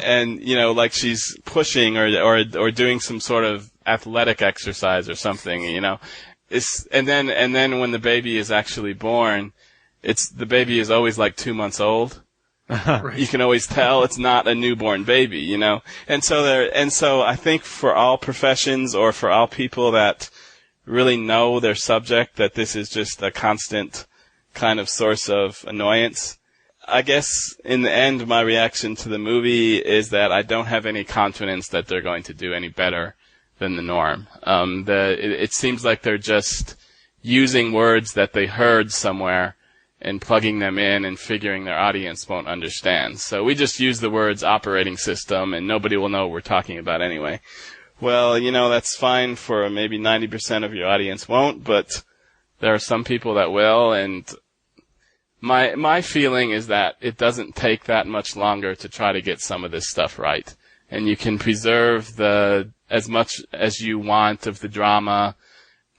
And like she's pushing or doing some sort of athletic exercise or something, and then when the baby is actually born, the baby is always like 2 months old. Right. You can always tell it's not a newborn baby, And so I think for all professions, or for all people that really know their subject, that this is just a constant kind of source of annoyance. I guess in the end, my reaction to the movie is that I don't have any confidence that they're going to do any better than the norm. It seems like they're just using words that they heard somewhere and plugging them in and figuring their audience won't understand. So we just use the words operating system and nobody will know what we're talking about anyway. Well, that's fine for maybe 90% of your audience won't, but there are some people that will, and my feeling is that it doesn't take that much longer to try to get some of this stuff right. And you can preserve as much as you want of the drama.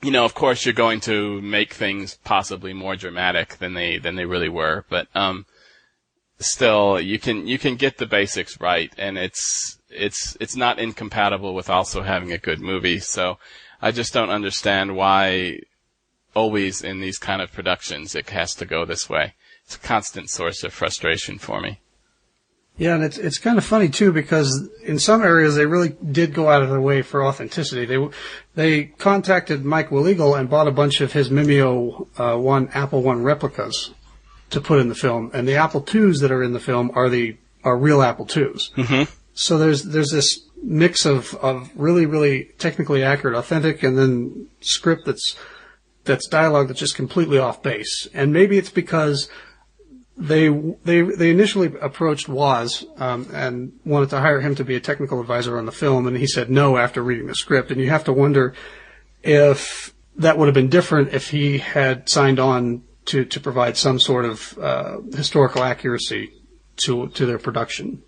Of course you're going to make things possibly more dramatic than they really were, but still you can get the basics right, and it's not incompatible with also having a good movie. So I just don't understand why always in these kind of productions it has to go this way. It's a constant source of frustration for me. Yeah, and it's kind of funny too, because in some areas they really did go out of their way for authenticity. They contacted Mike Willegel and bought a bunch of his Mimeo Apple I replicas to put in the film, and the Apple IIs that are in the film are real Apple IIs. Mm-hmm. So there's this mix of really, really technically accurate, authentic, and then script that's dialogue that's just completely off base. And maybe it's because they initially approached Woz and wanted to hire him to be a technical advisor on the film, and he said no after reading the script. And you have to wonder if that would have been different if he had signed on to provide some sort of historical accuracy to their production.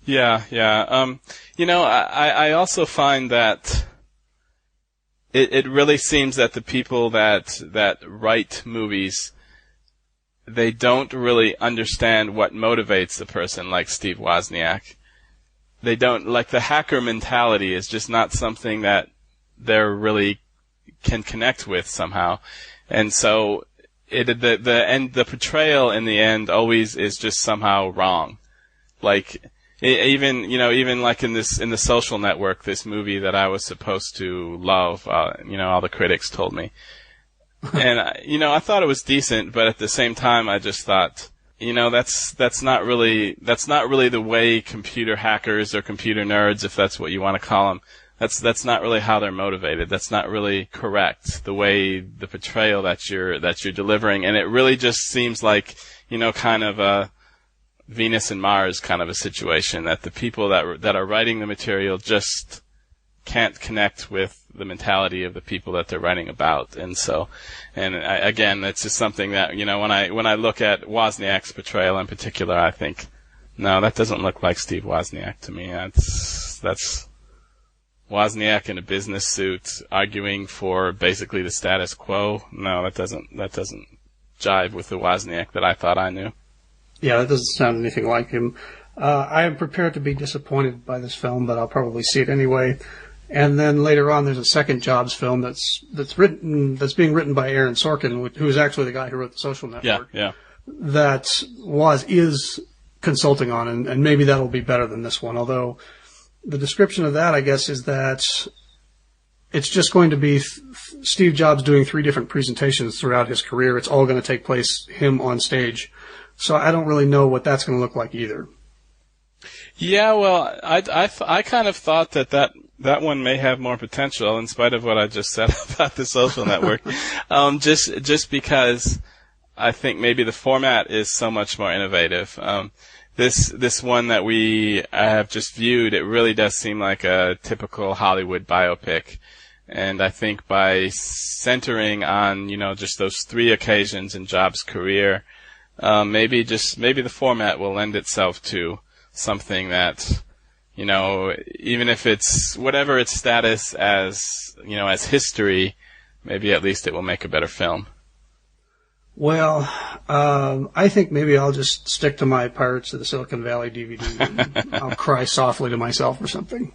Yeah. I also find that it really seems that the people that write movies, they don't really understand what motivates a person like Steve Wozniak. They don't, like, the hacker mentality is just not something that they really can connect with somehow. And so the portrayal in the end always is just somehow wrong. Like, even like in The Social Network, this movie that I was supposed to love, all the critics told me. And, I thought it was decent, but at the same time, I just thought, that's not really the way computer hackers or computer nerds, if that's what you want to call them, that's not really how they're motivated. That's not really correct, the way, the portrayal that you're delivering. And it really just seems like, kind of Venus and Mars kind of a situation, that the people that are writing the material just can't connect with the mentality of the people that they're writing about. And so, again, that's just something that, when I look at Wozniak's portrayal in particular, I think, no, that doesn't look like Steve Wozniak to me. That's Wozniak in a business suit arguing for basically the status quo. No, that doesn't jive with the Wozniak that I thought I knew. Yeah, that doesn't sound anything like him. I am prepared to be disappointed by this film, but I'll probably see it anyway. And then later on, there's a second jOBS film that's being written by Aaron Sorkin, who is actually the guy who wrote The Social Network. Yeah. That Woz is consulting on, and maybe that'll be better than this one. Although the description of that, I guess, is that it's just going to be Steve Jobs doing 3 different presentations throughout his career. It's all going to take place him on stage. So I don't really know what that's going to look like either. Yeah, well, I kind of thought that one may have more potential, in spite of what I just said about The Social Network. Just because I think maybe the format is so much more innovative. This one that I have just viewed, it really does seem like a typical Hollywood biopic. And I think by centering on, just those 3 occasions in Jobs' career, maybe the format will lend itself to something that, even if it's whatever its status as history, maybe at least it will make a better film. Well, I think maybe I'll just stick to my Pirates of the Silicon Valley DVD and I'll cry softly to myself or something.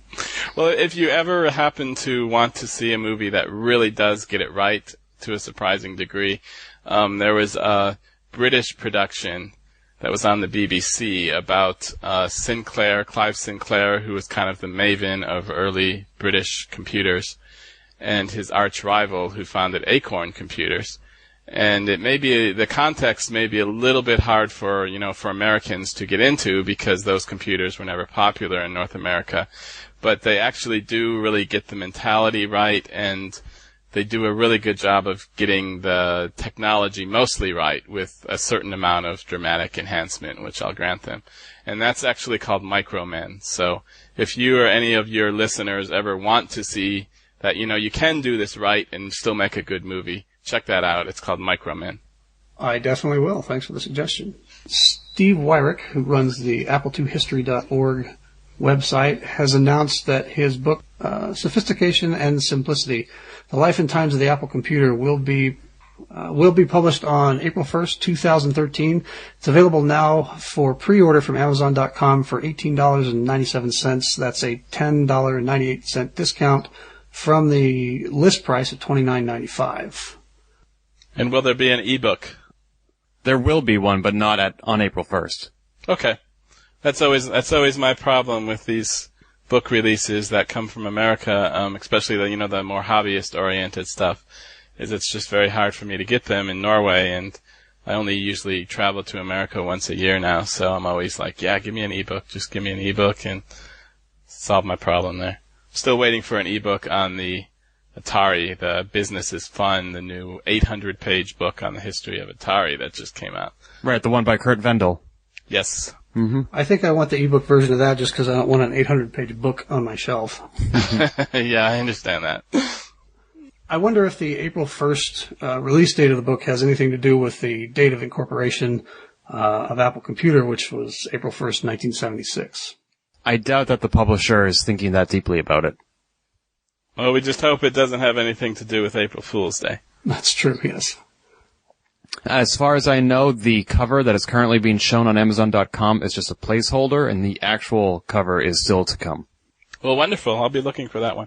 Well, if you ever happen to want to see a movie that really does get it right to a surprising degree, there was a British production that was on the BBC about Clive Sinclair, who was kind of the maven of early British computers, and his arch rival who founded Acorn Computers. And the context may be a little bit hard for Americans to get into, because those computers were never popular in North America. But they actually do really get the mentality right, and they do a really good job of getting the technology mostly right, with a certain amount of dramatic enhancement, which I'll grant them. And that's actually called Micromen. So if you or any of your listeners ever want to see that, you can do this right and still make a good movie, check that out. It's called Micromen. I definitely will. Thanks for the suggestion. Steve Wyrick, who runs the Apple2History.org website, has announced that his book, Sophistication and Simplicity, The Life and Times of the Apple Computer, will be published on April 1st, 2013. It's available now for pre-order from Amazon.com for $18.97. That's a $10.98 discount from the list price at $29.95. And will there be an ebook? There will be one, but not on April 1st. Okay. That's always my problem with these book releases that come from America, especially the more hobbyist-oriented stuff, is it's just very hard for me to get them in Norway, and I only usually travel to America once a year now, so I'm always like, yeah, give me an ebook, just give me an ebook, and solve my problem there. Still waiting for an ebook on the Atari, the Business is Fun, the new 800-page book on the history of Atari that just came out. Right, the one by Kurt Vendel. Yes. Mm-hmm. I think I want the ebook version of that just because I don't want an 800-page book on my shelf. Yeah, I understand that. I wonder if the April 1st release date of the book has anything to do with the date of incorporation of Apple Computer, which was April 1st, 1976. I doubt that the publisher is thinking that deeply about it. Well, we just hope it doesn't have anything to do with April Fool's Day. That's true, yes. As far as I know, the cover that is currently being shown on Amazon.com is just a placeholder, and the actual cover is still to come. Well, wonderful. I'll be looking for that one.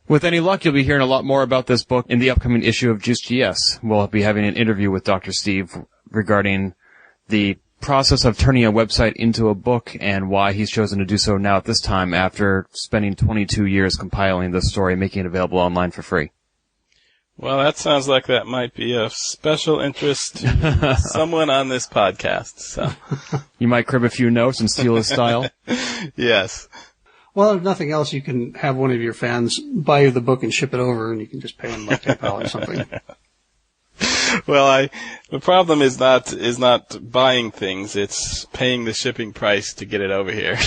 With any luck, you'll be hearing a lot more about this book in the upcoming issue of JuiceJS. We'll be having an interview with Dr. Steve regarding the process of turning a website into a book and why he's chosen to do so now at this time after spending 22 years compiling this story and making it available online for free. Well, that sounds like that might be of special interest to someone on this podcast. So you might crib a few notes and steal his style. Yes. Well, if nothing else, you can have one of your fans buy you the book and ship it over, and you can just pay them by PayPal or something. Well, the problem is not buying things, it's paying the shipping price to get it over here.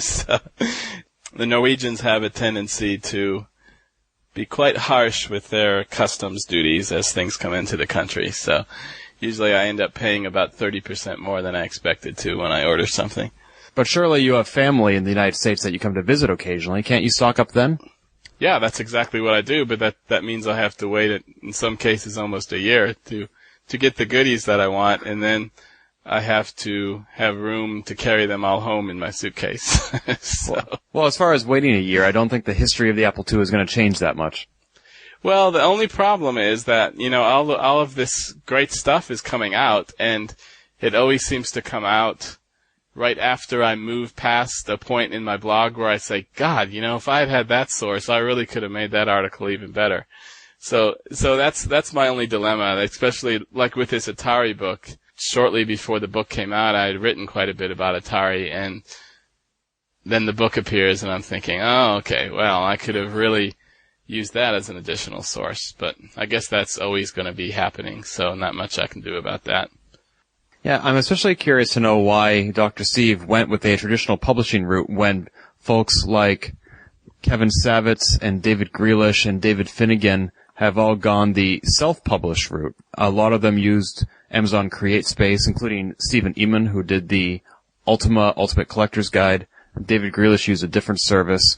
So, the Norwegians have a tendency to be quite harsh with their customs duties as things come into the country. So, usually I end up paying about 30% more than I expected to when I order something. But surely you have family in the United States that you come to visit occasionally. Can't you stock up then? Yeah, that's exactly what I do, but that means I have to wait, in some cases, almost a year to get the goodies that I want, and then I have to have room to carry them all home in my suitcase. Well, as far as waiting a year, I don't think the history of the Apple II is going to change that much. Well, the only problem is that, all of this great stuff is coming out, and it always seems to come out right after I move past a point in my blog where I say, God, if I had had that source, I really could have made that article even better. So that's my only dilemma, especially like with this Atari book. Shortly before the book came out, I had written quite a bit about Atari, and then the book appears, and I'm thinking, oh, okay, well, I could have really used that as an additional source, but I guess that's always going to be happening, so not much I can do about that. Yeah, I'm especially curious to know why Dr. Steve went with a traditional publishing route when folks like Kevin Savitz and David Grealish and David Finnegan have all gone the self-published route. A lot of them used Amazon CreateSpace, including Stephen Eman, who did the Ultimate Collector's Guide. David Grealish used a different service.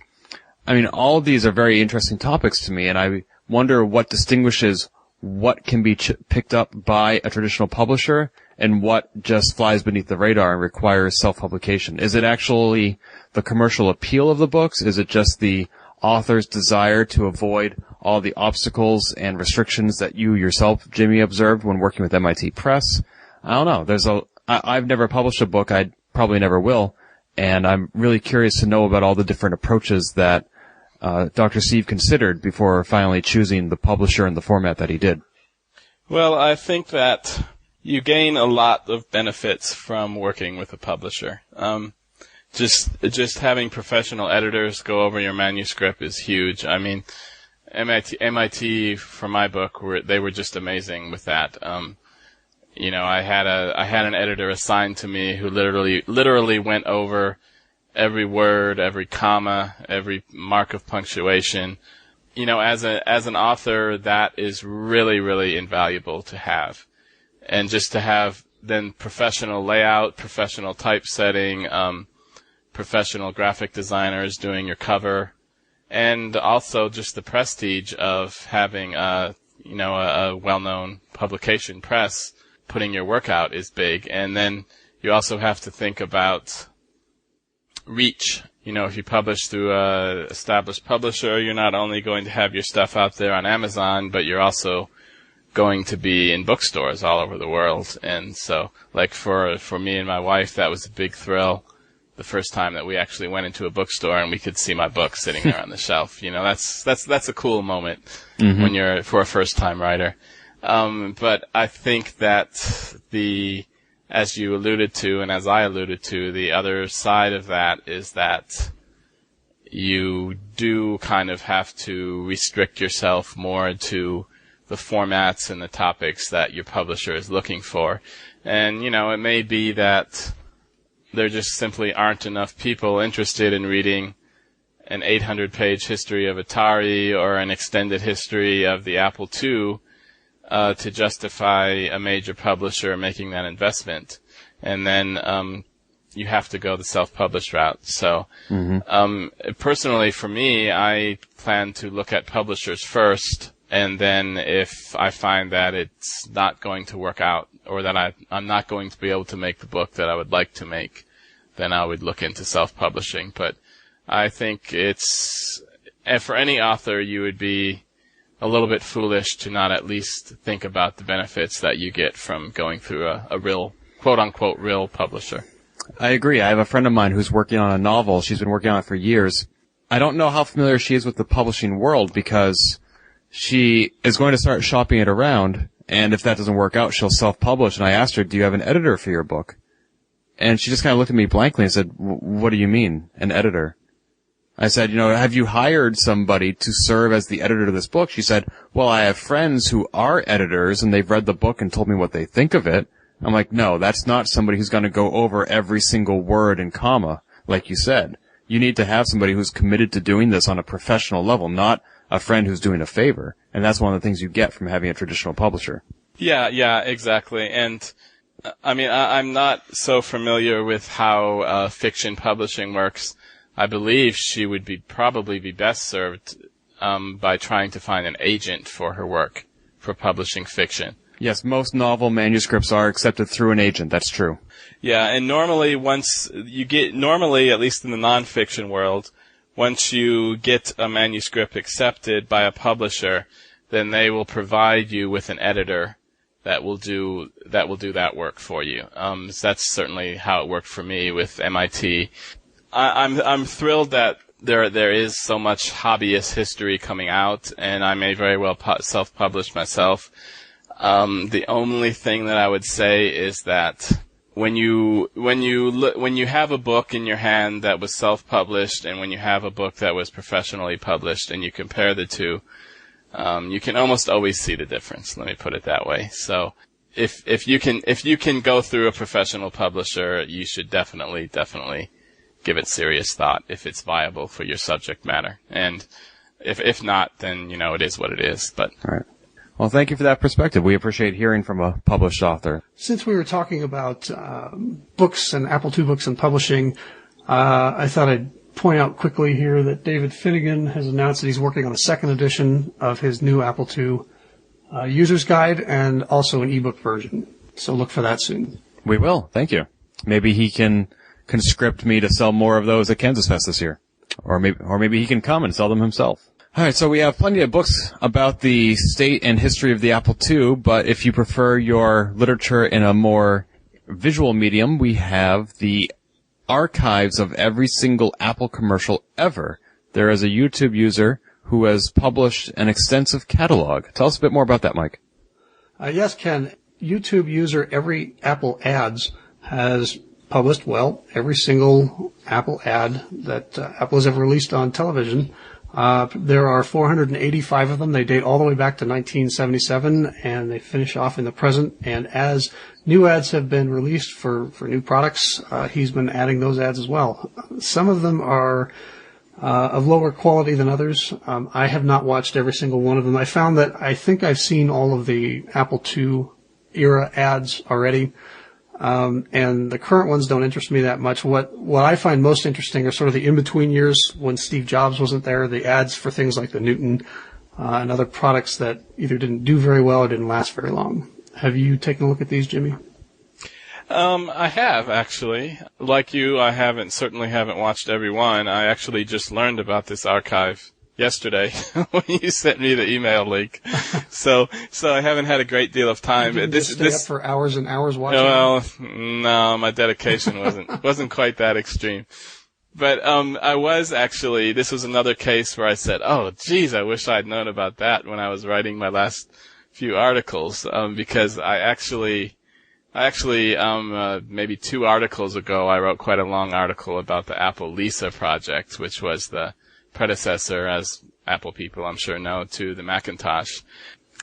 I mean, all of these are very interesting topics to me, and I wonder what distinguishes what can be picked up by a traditional publisher and what just flies beneath the radar and requires self-publication. Is it actually the commercial appeal of the books? Is it just the author's desire to avoid all the obstacles and restrictions that you yourself, Jimmy, observed when working with MIT Press? I don't know. I've never published a book. I probably never will. And I'm really curious to know about all the different approaches that Dr. Steve considered before finally choosing the publisher and the format that he did. Well, I think that you gain a lot of benefits from working with a publisher. Just having professional editors go over your manuscript is huge. I mean, MIT for my book they were just amazing with that. I had an editor assigned to me who literally went over every word, every comma, every mark of punctuation. As an author, that is really, really invaluable to have. And just to have then professional layout, professional typesetting, professional graphic designers doing your cover, and also just the prestige of having a well-known publication press putting your work out is big. And then you also have to think about reach. If you publish through a established publisher, you're not only going to have your stuff out there on Amazon, but you're also going to be in bookstores all over the world. And so, like for me and my wife, that was a big thrill the first time that we actually went into a bookstore and we could see my book sitting there on the shelf. That's a cool moment when you're for a first time writer. But I think that as you alluded to, and as I alluded to, the other side of that is that you do kind of have to restrict yourself more to the formats and the topics that your publisher is looking for. And, it may be that there just simply aren't enough people interested in reading an 800-page history of Atari or an extended history of the Apple II to justify a major publisher making that investment. And then you have to go the self-published route. So personally, for me, I plan to look at publishers first, and then if I find that it's not going to work out or that I'm not going to be able to make the book that I would like to make, then I would look into self-publishing. But I think for any author, you would be a little bit foolish to not at least think about the benefits that you get from going through a real, quote-unquote, real publisher. I agree. I have a friend of mine who's working on a novel. She's been working on it for years. I don't know how familiar she is with the publishing world because she is going to start shopping it around, and if that doesn't work out, she'll self-publish. And I asked her, do you have an editor for your book? And she just kind of looked at me blankly and said, what do you mean, an editor? I said, have you hired somebody to serve as the editor of this book? She said, well, I have friends who are editors, and they've read the book and told me what they think of it. I'm like, no, that's not somebody who's going to go over every single word and comma, like you said. You need to have somebody who's committed to doing this on a professional level, not a friend who's doing a favor. And that's one of the things you get from having a traditional publisher. Yeah, exactly. And I mean, I'm not so familiar with how fiction publishing works. I believe she would probably be best served by trying to find an agent for her work for publishing fiction. Yes, most novel manuscripts are accepted through an agent. That's true. Yeah, and normally at least in the nonfiction world, once you get a manuscript accepted by a publisher, then they will provide you with an editor that will do that work for you. So that's certainly how it worked for me with MIT. I'm thrilled that there is so much hobbyist history coming out, and I may very well self-publish myself. The only thing that I would say is that when you have a book in your hand that was self-published and when you have a book that was professionally published and you compare the two, you can almost always see the difference. Let me put it that way. So if you can go through a professional publisher, you should definitely give it serious thought if it's viable for your subject matter. And if not, then it is what it is. But all right. Well, thank you for that perspective. We appreciate hearing from a published author. Since we were talking about books and Apple II books and publishing, I thought I'd point out quickly here that David Finnegan has announced that he's working on a second edition of his new Apple II user's guide and also an ebook version. So look for that soon. We will. Thank you. Maybe he can conscript me to sell more of those at Kansas Fest this year. Or maybe he can come and sell them himself. All right, so we have plenty of books about the state and history of the Apple II, but if you prefer your literature in a more visual medium, we have the archives of every single Apple commercial ever. There is a YouTube user who has published an extensive catalog. Tell us a bit more about that, Mike. Yes, Ken. YouTube user Every Apple Ads has published, every single Apple ad that Apple has ever released on television. There are 485 of them. They date all the way back to 1977, and they finish off in the present. And as new ads have been released for new products, he's been adding those ads as well. Some of them are of lower quality than others. I have not watched every single one of them. I found that I think I've seen all of the Apple II era ads already. And the current ones don't interest me that much. What I find most interesting are sort of the in-between years when Steve Jobs wasn't there, the ads for things like the Newton, and other products that either didn't do very well or didn't last very long. Have you taken a look at these, Jimmy? I have, actually. Like you, I certainly haven't watched every one. I actually just learned about this archive yesterday when you sent me the email link. So I haven't had a great deal of time. You didn't stay up for hours and hours watching? Well, no, my dedication wasn't quite that extreme. But I was actually, this was another case where I said, oh, geez, I wish I'd known about that when I was writing my last few articles, because I actually, maybe 2 articles ago, I wrote quite a long article about the Apple Lisa project, which was the predecessor, as Apple people I'm sure know, to the Macintosh.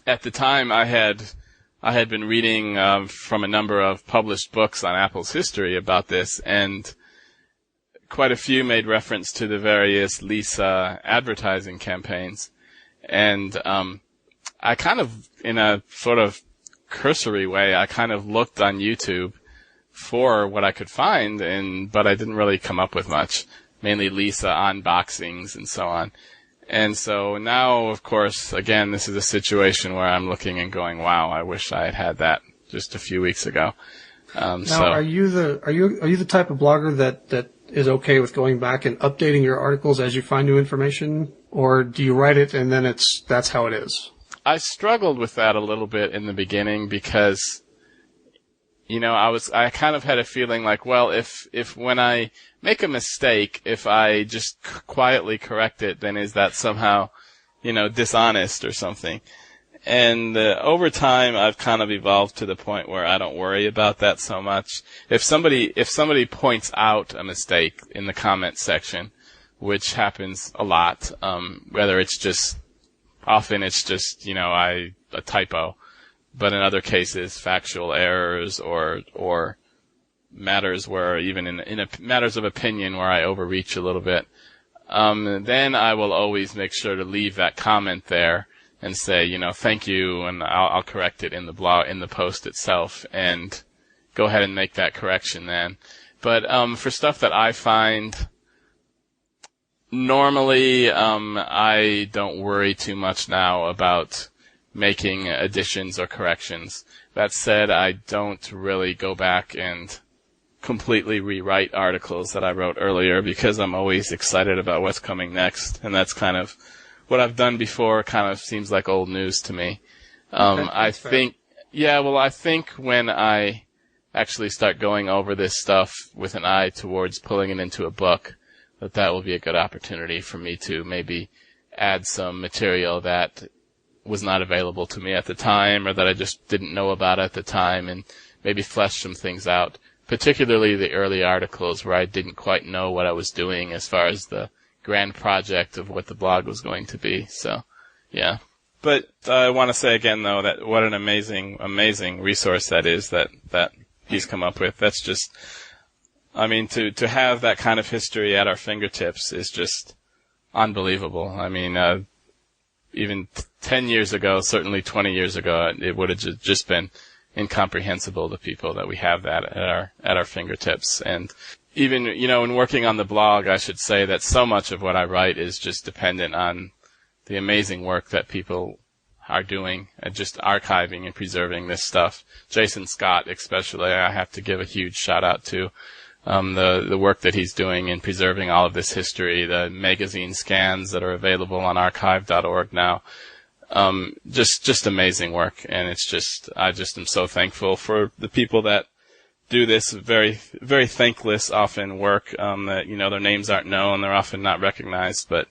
At the time, I had been reading from a number of published books on Apple's history about this, and quite a few made reference to the various Lisa advertising campaigns. And I kind of, in a sort of cursory way, I kind of looked on YouTube for what I could find, but I didn't really come up with much. Mainly Lisa unboxings and so on. And so now, of course, again, this is a situation where I'm looking and going, wow, I wish I had had that just a few weeks ago. Are you the type of blogger that is okay with going back and updating your articles as you find new information, or do you write it and then that's how it is? I struggled with that a little bit in the beginning because, I kind of had a feeling like, well, if when I make a mistake, if I just quietly correct it, then is that somehow, dishonest or something? And over time, I've kind of evolved to the point where I don't worry about that so much. If somebody points out a mistake in the comment section, which happens a lot. Whether it's just, often it's just, a typo, but in other cases, factual errors or matters where even in matters of opinion where I overreach a little bit. Then I will always make sure to leave that comment there and say, thank you, and I'll correct it in the blog, in the post itself, and go ahead and make that correction then. But for stuff that I find, normally I don't worry too much now about making additions or corrections. That said, I don't really go back and completely rewrite articles that I wrote earlier because I'm always excited about what's coming next, and that's kind of what I've done before. Kind of seems like old news to me. I think when I actually start going over this stuff with an eye towards pulling it into a book, that will be a good opportunity for me to maybe add some material that was not available to me at the time, or that I just didn't know about at the time, and maybe flesh some things out, particularly the early articles where I didn't quite know what I was doing as far as the grand project of what the blog was going to be. So, yeah. But I want to say again, though, that what an amazing, amazing resource that is that he's come up with. That's just, I mean, to have that kind of history at our fingertips is just unbelievable. I mean, even 10 years ago, certainly 20 years ago, it would have just been incomprehensible to people that we have that at our fingertips. And even, in working on the blog, I should say that so much of what I write is just dependent on the amazing work that people are doing and just archiving and preserving this stuff. Jason Scott, especially, I have to give a huge shout out to. The work that he's doing in preserving all of this history, the magazine scans that are available on archive.org now. Just amazing work. And I just am so thankful for the people that do this very, very thankless often work, that, their names aren't known, they're often not recognized, but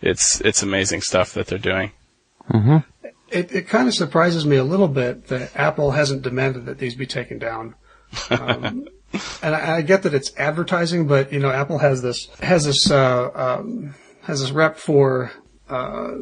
it's amazing stuff that they're doing. Mm-hmm. It kind of surprises me a little bit that Apple hasn't demanded that these be taken down. And I get that it's advertising, but Apple has this rep for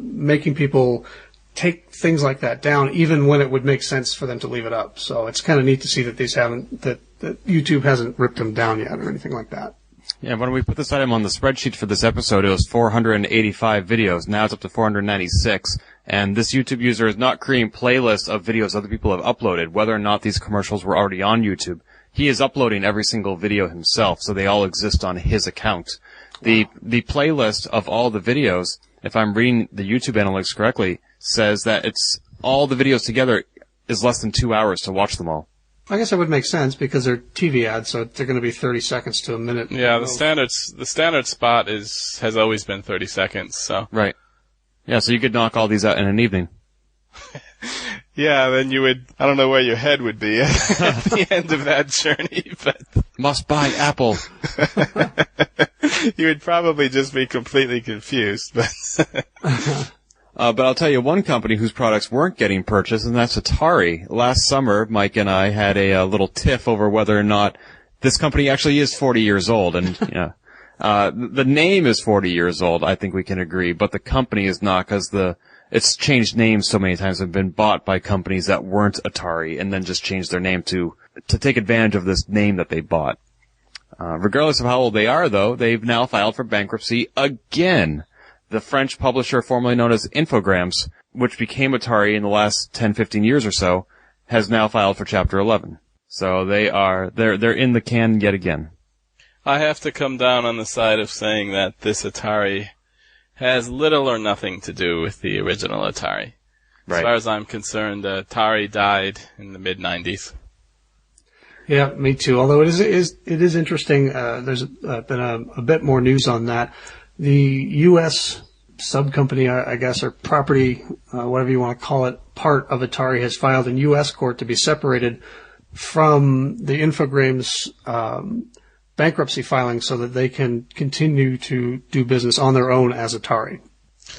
making people take things like that down, even when it would make sense for them to leave it up. So it's kind of neat to see that that YouTube hasn't ripped them down yet or anything like that. Yeah, when we put this item on the spreadsheet for this episode, it was 485 videos. Now it's up to 496. And this YouTube user is not creating playlists of videos other people have uploaded, whether or not these commercials were already on YouTube. He is uploading every single video himself, so they all exist on his account. The playlist of all the videos, if I'm reading the YouTube analytics correctly, says that it's all the videos together is less than 2 hours to watch them all. I guess that would make sense because they're TV ads, so they're going to be 30 seconds to a minute. Yeah, the standard spot has always been 30 seconds. So right. Yeah, so you could knock all these out in an evening. Yeah, then you would, I don't know where your head would be at the end of that journey, but must buy Apple. You would probably just be completely confused, but but I'll tell you one company whose products weren't getting purchased, and that's Atari. Last summer, Mike and I had a little tiff over whether or not this company actually is 40 years old, and the name is 40 years old, I think we can agree, but the company is not, because it's changed names so many times and been bought by companies that weren't Atari and then just changed their name to take advantage of this name that they bought. Regardless of how old they are, though, they've now filed for bankruptcy again. The French publisher formerly known as Infogrames, which became Atari in the last 10, 15 years or so, has now filed for Chapter 11. So they're in the can yet again. I have to come down on the side of saying that this Atari has little or nothing to do with the original Atari. Right. As far as I'm concerned, Atari died in the mid-90s. Yeah, me too. Although it is interesting. There's been a bit more news on that. The U.S. sub-company, I guess, or property, whatever you want to call it, part of Atari has filed in U.S. court to be separated from the Infogrames bankruptcy filing so that they can continue to do business on their own as Atari.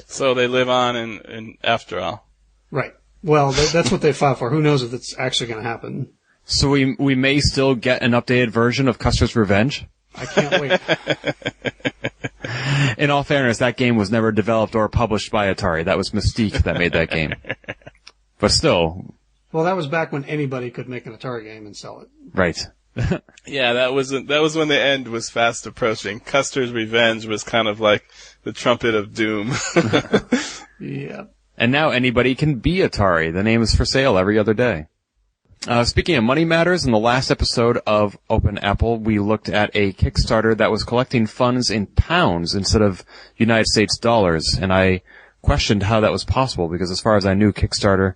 So they live on in after all. Right. Well, that's what they filed for. Who knows if it's actually going to happen. So we may still get an updated version of Custer's Revenge? I can't wait. In all fairness, that game was never developed or published by Atari. That was Mystique that made that game. But still. Well, that was back when anybody could make an Atari game and sell it. Right. Yeah, that was when the end was fast approaching. Custer's Revenge was kind of like the trumpet of doom. Yeah. And now anybody can be Atari. The name is for sale every other day. Speaking of money matters, in the last episode of Open Apple, we looked at a Kickstarter that was collecting funds in pounds instead of United States dollars, and I questioned how that was possible because as far as I knew, Kickstarter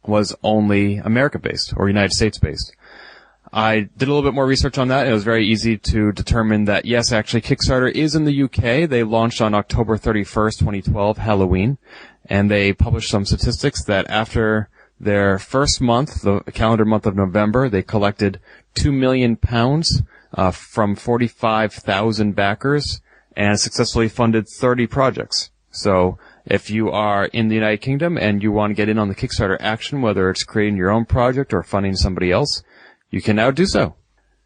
was only America-based or United States-based. I did a little bit more research on that, and it was very easy to determine that, yes, actually, Kickstarter is in the UK. They launched on October 31st, 2012, Halloween, and they published some statistics that after their first month, the calendar month of November, they collected £2 million from 45,000 backers and successfully funded 30 projects. So if you are in the United Kingdom and you want to get in on the Kickstarter action, whether it's creating your own project or funding somebody else, you can now do so.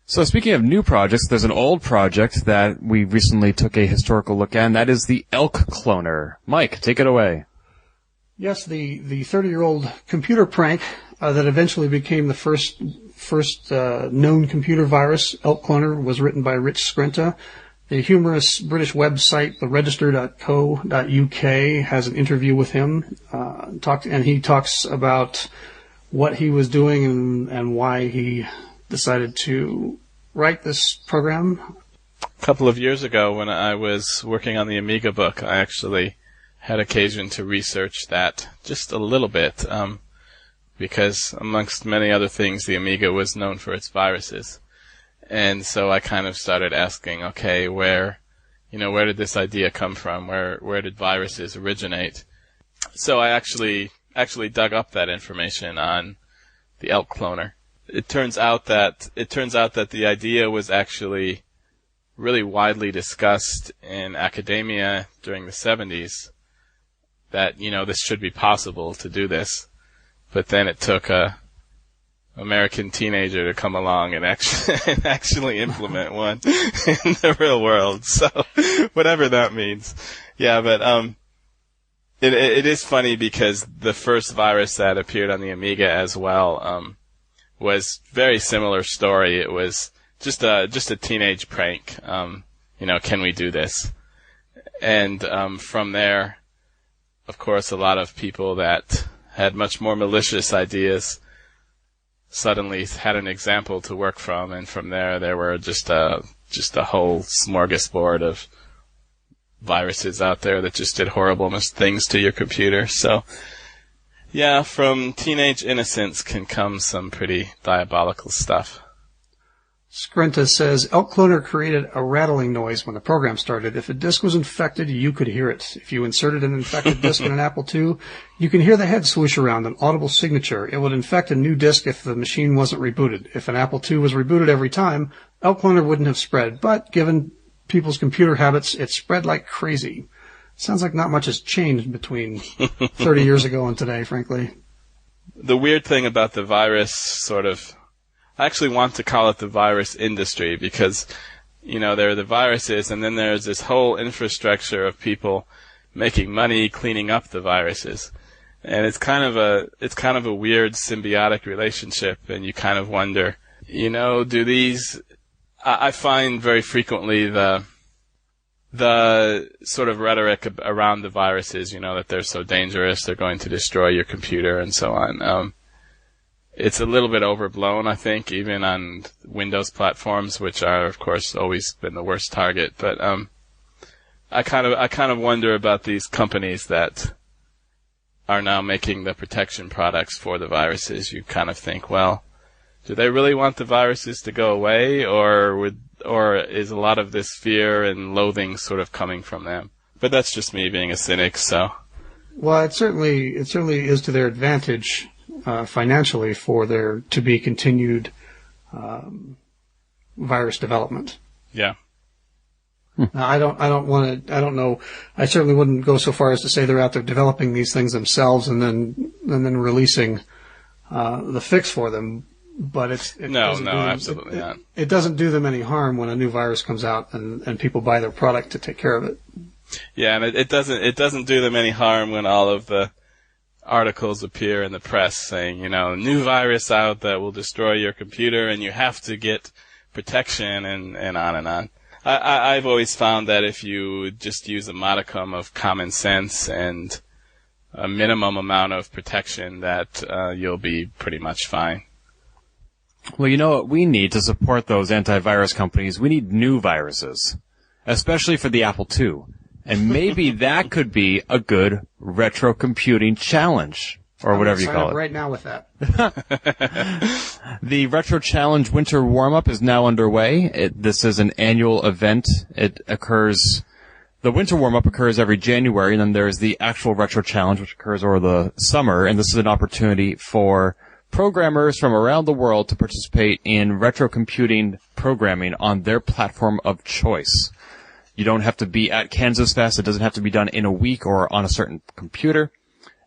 So speaking of new projects, there's an old project that we recently took a historical look at, and that is the Elk Cloner. Mike, take it away. Yes, the 30-year-old computer prank that eventually became the first known computer virus, Elk Cloner, was written by Rich Skrenta. The humorous British website, theregister.co.uk, has an interview with him, and he talks about what he was doing and why he decided to write this program. A couple of years ago, when I was working on the Amiga book, I actually had occasion to research that just a little bit, because amongst many other things, the Amiga was known for its viruses. And so I kind of started asking, okay, where did this idea come from? Where did viruses originate? So I actually dug up that information on the Elk Cloner. It turns out that the idea was actually really widely discussed in academia during the 70s. That, this should be possible to do this. But then it took a American teenager to come along and actually implement one in the real world. So, whatever that means. Yeah, but, it is funny because the first virus that appeared on the Amiga as well, was very similar story. It was just a teenage prank. Can we do this? And, from there, of course, a lot of people that had much more malicious ideas suddenly had an example to work from, and from there were just a whole smorgasbord of viruses out there that just did horrible things to your computer. So, yeah, from teenage innocence can come some pretty diabolical stuff. Skrenta says, Elk Cloner created a rattling noise when the program started. If a disk was infected, you could hear it. If you inserted an infected disk in an Apple II, you can hear the head swoosh around, an audible signature. It would infect a new disk if the machine wasn't rebooted. If an Apple II was rebooted every time, Elk Cloner wouldn't have spread. But given people's computer habits, it spread like crazy. Sounds like not much has changed between 30 years ago and today, frankly. The weird thing about the virus I actually want to call it the virus industry because, there are the viruses and then there's this whole infrastructure of people making money cleaning up the viruses. And it's kind of a weird symbiotic relationship, and you kind of wonder, I find very frequently the sort of rhetoric around the viruses, that they're so dangerous, they're going to destroy your computer and so on. It's a little bit overblown, I think, even on Windows platforms, which are, of course, always been the worst target. But I kind of wonder about these companies that are now making the protection products for the viruses. You kind of think, well, do they really want the viruses to go away, or is a lot of this fear and loathing sort of coming from them? But that's just me being a cynic. So, well, it certainly is to their advantage. Financially, for there to be continued virus development. Yeah. I don't know. I certainly wouldn't go so far as to say they're out there developing these things themselves and then releasing the fix for them. but absolutely not. It doesn't do them any harm when a new virus comes out and people buy their product to take care of it. Yeah, and it doesn't do them any harm when all of the articles appear in the press saying, new virus out that will destroy your computer and you have to get protection and on and on. I've always found that if you just use a modicum of common sense and a minimum amount of protection, that you'll be pretty much fine. Well, you know what we need to support those antivirus companies? We need new viruses, especially for the Apple II. And maybe that could be a good retrocomputing challenge, or whatever you call it. Right now with that. The Retro Challenge Winter Warm-Up is now underway. This is an annual event. The Winter Warm-Up occurs every January, and then there's the actual Retro Challenge, which occurs over the summer, and this is an opportunity for programmers from around the world to participate in retrocomputing programming on their platform of choice. You don't have to be at Kansas Fest. It doesn't have to be done in a week or on a certain computer.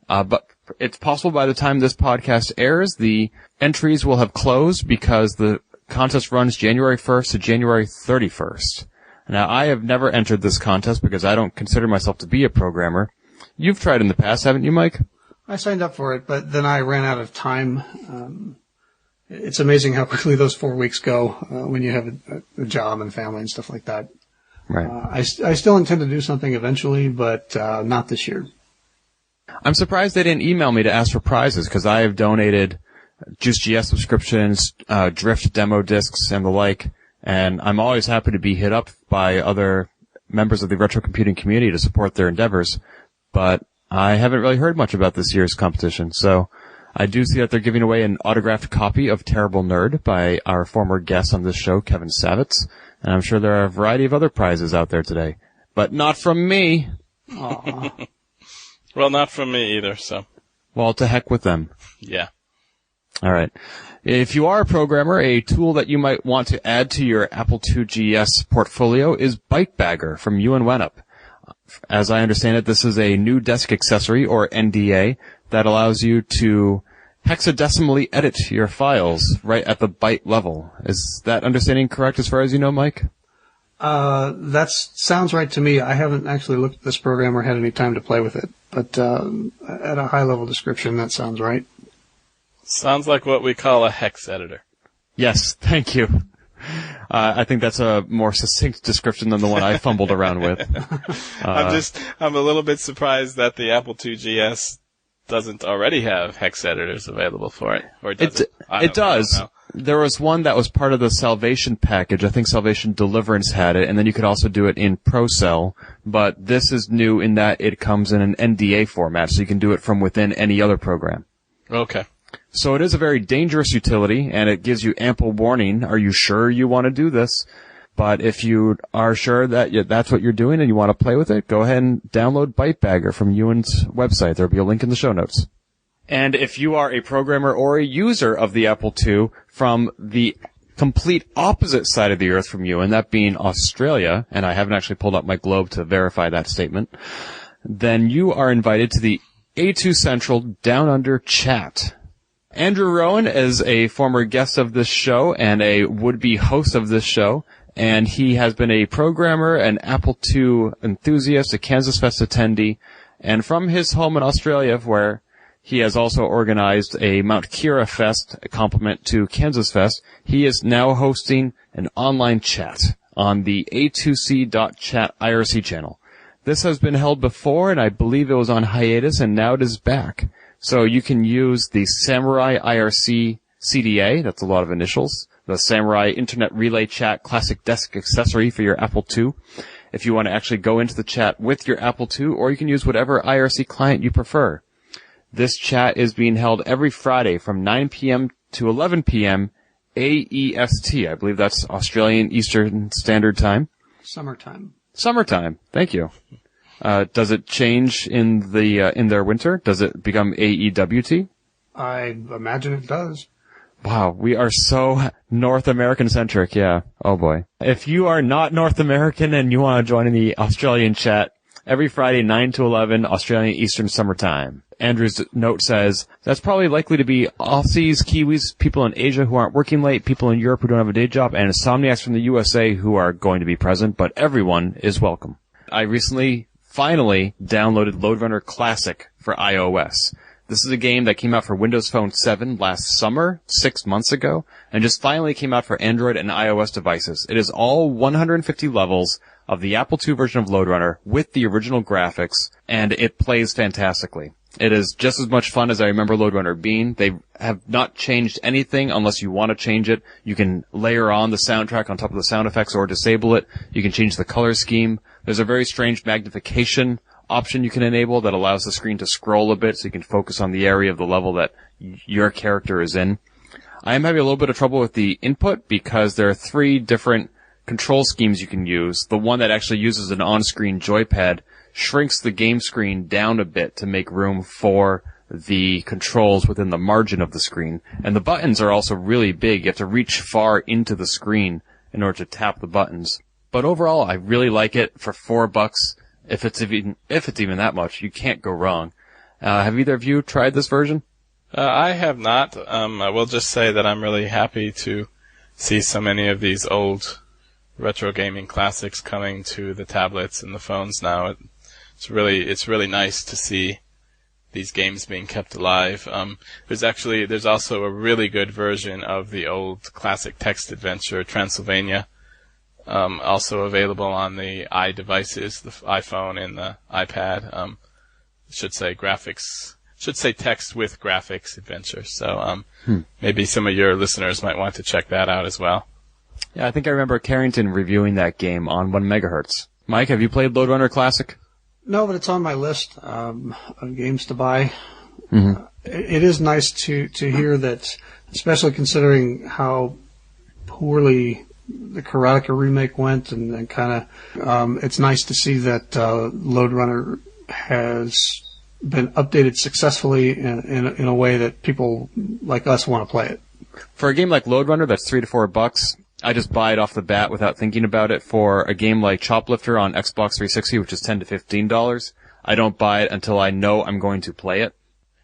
But it's possible by the time this podcast airs, the entries will have closed because the contest runs January 1st to January 31st. Now, I have never entered this contest because I don't consider myself to be a programmer. You've tried in the past, haven't you, Mike? I signed up for it, but then I ran out of time. It's amazing how quickly those 4 weeks go when you have a job and family and stuff like that. Right. I still intend to do something eventually, but not this year. I'm surprised they didn't email me to ask for prizes because I have donated JuiceJS subscriptions, Drift demo discs, and the like, and I'm always happy to be hit up by other members of the retrocomputing community to support their endeavors, but I haven't really heard much about this year's competition, so I do see that they're giving away an autographed copy of Terrible Nerd by our former guest on this show, Kevin Savitz. And I'm sure there are a variety of other prizes out there today. But not from me. Aww. Well, not from me either, so. Well, to heck with them. Yeah. All right. If you are a programmer, a tool that you might want to add to your Apple IIgs portfolio is ByteBagger from UNWNUP. As I understand it, this is a new desk accessory, or NDA, that allows you to hexadecimally edit your files right at the byte level. Is that understanding correct as far as you know, Mike? That sounds right to me. I haven't actually looked at this program or had any time to play with it, but at a high-level description, that sounds right. Sounds like what we call a hex editor. Yes, thank you. I think that's a more succinct description than the one I fumbled around with. I'm a little bit surprised that the Apple IIgs doesn't already have hex editors available for it. Or does it? It does. There was one that was part of the Salvation package. I think Salvation Deliverance had it, and then you could also do it in ProCell. But this is new in that it comes in an NDA format, so you can do it from within any other program. Okay. So it is a very dangerous utility, and it gives you ample warning. Are you sure you want to do this? But if you are sure that that's what you're doing and you want to play with it, go ahead and download ByteBagger from Ewan's website. There'll be a link in the show notes. And if you are a programmer or a user of the Apple II from the complete opposite side of the earth from Ewan, that being Australia, and I haven't actually pulled up my globe to verify that statement, then you are invited to the A2 Central Down Under chat. Andrew Rowan is a former guest of this show and a would-be host of this show. And he has been a programmer, an Apple II enthusiast, a Kansas Fest attendee, and from his home in Australia, where he has also organized a Mount Kira Fest, a complement to Kansas Fest, he is now hosting an online chat on the A2C.chat IRC channel. This has been held before, and I believe it was on hiatus, and now it is back. So you can use the Samurai IRC CDA, that's a lot of initials, the Samurai Internet Relay Chat Classic Desk Accessory for your Apple II, if you want to actually go into the chat with your Apple II, or you can use whatever IRC client you prefer. This chat is being held every Friday from 9 p.m. to 11 p.m. AEST. I believe that's Australian Eastern Standard Time. Summertime. Thank you. Does it change in their winter? Does it become AEWT? I imagine it does. Wow, we are so North American centric, yeah. Oh boy. If you are not North American and you want to join in the Australian chat, every Friday 9 to 11 Australian Eastern Summer Time. Andrew's note says, that's probably likely to be Aussies, Kiwis, people in Asia who aren't working late, people in Europe who don't have a day job, and insomniacs from the USA who are going to be present, but everyone is welcome. I recently, finally, downloaded Lode Runner Classic for iOS. This is a game that came out for Windows Phone 7 last summer, 6 months ago, and just finally came out for Android and iOS devices. It is all 150 levels of the Apple II version of Lode Runner with the original graphics, and it plays fantastically. It is just as much fun as I remember Lode Runner being. They have not changed anything unless you want to change it. You can layer on the soundtrack on top of the sound effects or disable it. You can change the color scheme. There's a very strange magnification option you can enable that allows the screen to scroll a bit so you can focus on the area of the level that your character is in. I am having a little bit of trouble with the input because there are 3 different control schemes you can use. The one that actually uses an on-screen joypad shrinks the game screen down a bit to make room for the controls within the margin of the screen. And the buttons are also really big. You have to reach far into the screen in order to tap the buttons. But overall, I really like it for $4. If it's even that much, you can't go wrong. Have either of you tried this version? I have not. I will just say that I'm really happy to see so many of these old retro gaming classics coming to the tablets and the phones now. It's really nice to see these games being kept alive. There's also a really good version of the old classic text adventure Transylvania, also available on the iDevices, the iPhone and the iPad. Should say text with graphics adventure. So maybe some of your listeners might want to check that out as well. Yeah, I think I remember Carrington reviewing that game on 1 megahertz. Mike, have you played Lode Runner Classic? No, but it's on my list of games to buy. Mm-hmm. It is nice to hear that, especially considering how poorly the Karateka remake went, and kind of it's nice to see that Lode Runner has been updated successfully in a way that people like us want to play it. For a game like Lode Runner, that's $3 to $4. I just buy it off the bat without thinking about it. For a game like Choplifter on Xbox 360, which is $10 to $15, I don't buy it until I know I'm going to play it.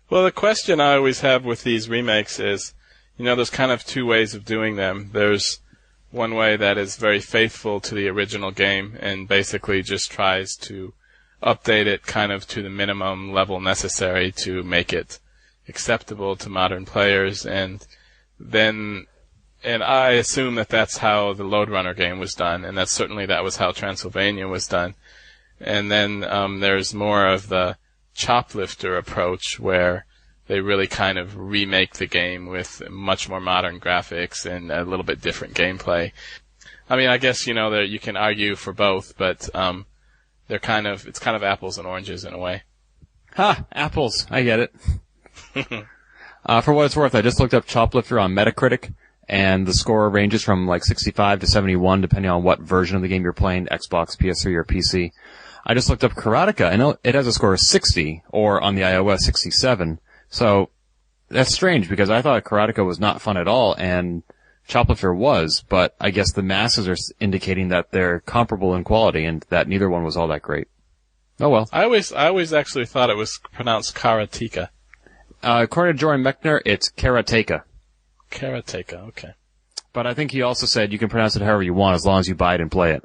Well, the question I always have with these remakes is, there's kind of 2 ways of doing them. There's one way that is very faithful to the original game and basically just tries to update it kind of to the minimum level necessary to make it acceptable to modern players, and I assume that that's how the Lode Runner game was done, and that was how Transylvania was done. And then there's more of the Choplifter approach, where they really kind of remake the game with much more modern graphics and a little bit different gameplay. I mean, I guess that you can argue for both, but it's kind of apples and oranges in a way. Ha! Apples. I get it. For what it's worth, I just looked up Choplifter on Metacritic, and the score ranges from like 65 to 71, depending on what version of the game you're playing, Xbox, PS3, or PC. I just looked up Karateka, and it has a score of 60, or on the iOS, 67. So that's strange, because I thought Karateka was not fun at all, and Choplifter was, but I guess the masses are indicating that they're comparable in quality, and that neither one was all that great. Oh well. I always actually thought it was pronounced Karateka. According to Jordan Mechner, it's Karateka. Karateka, okay. But I think he also said you can pronounce it however you want as long as you buy it and play it.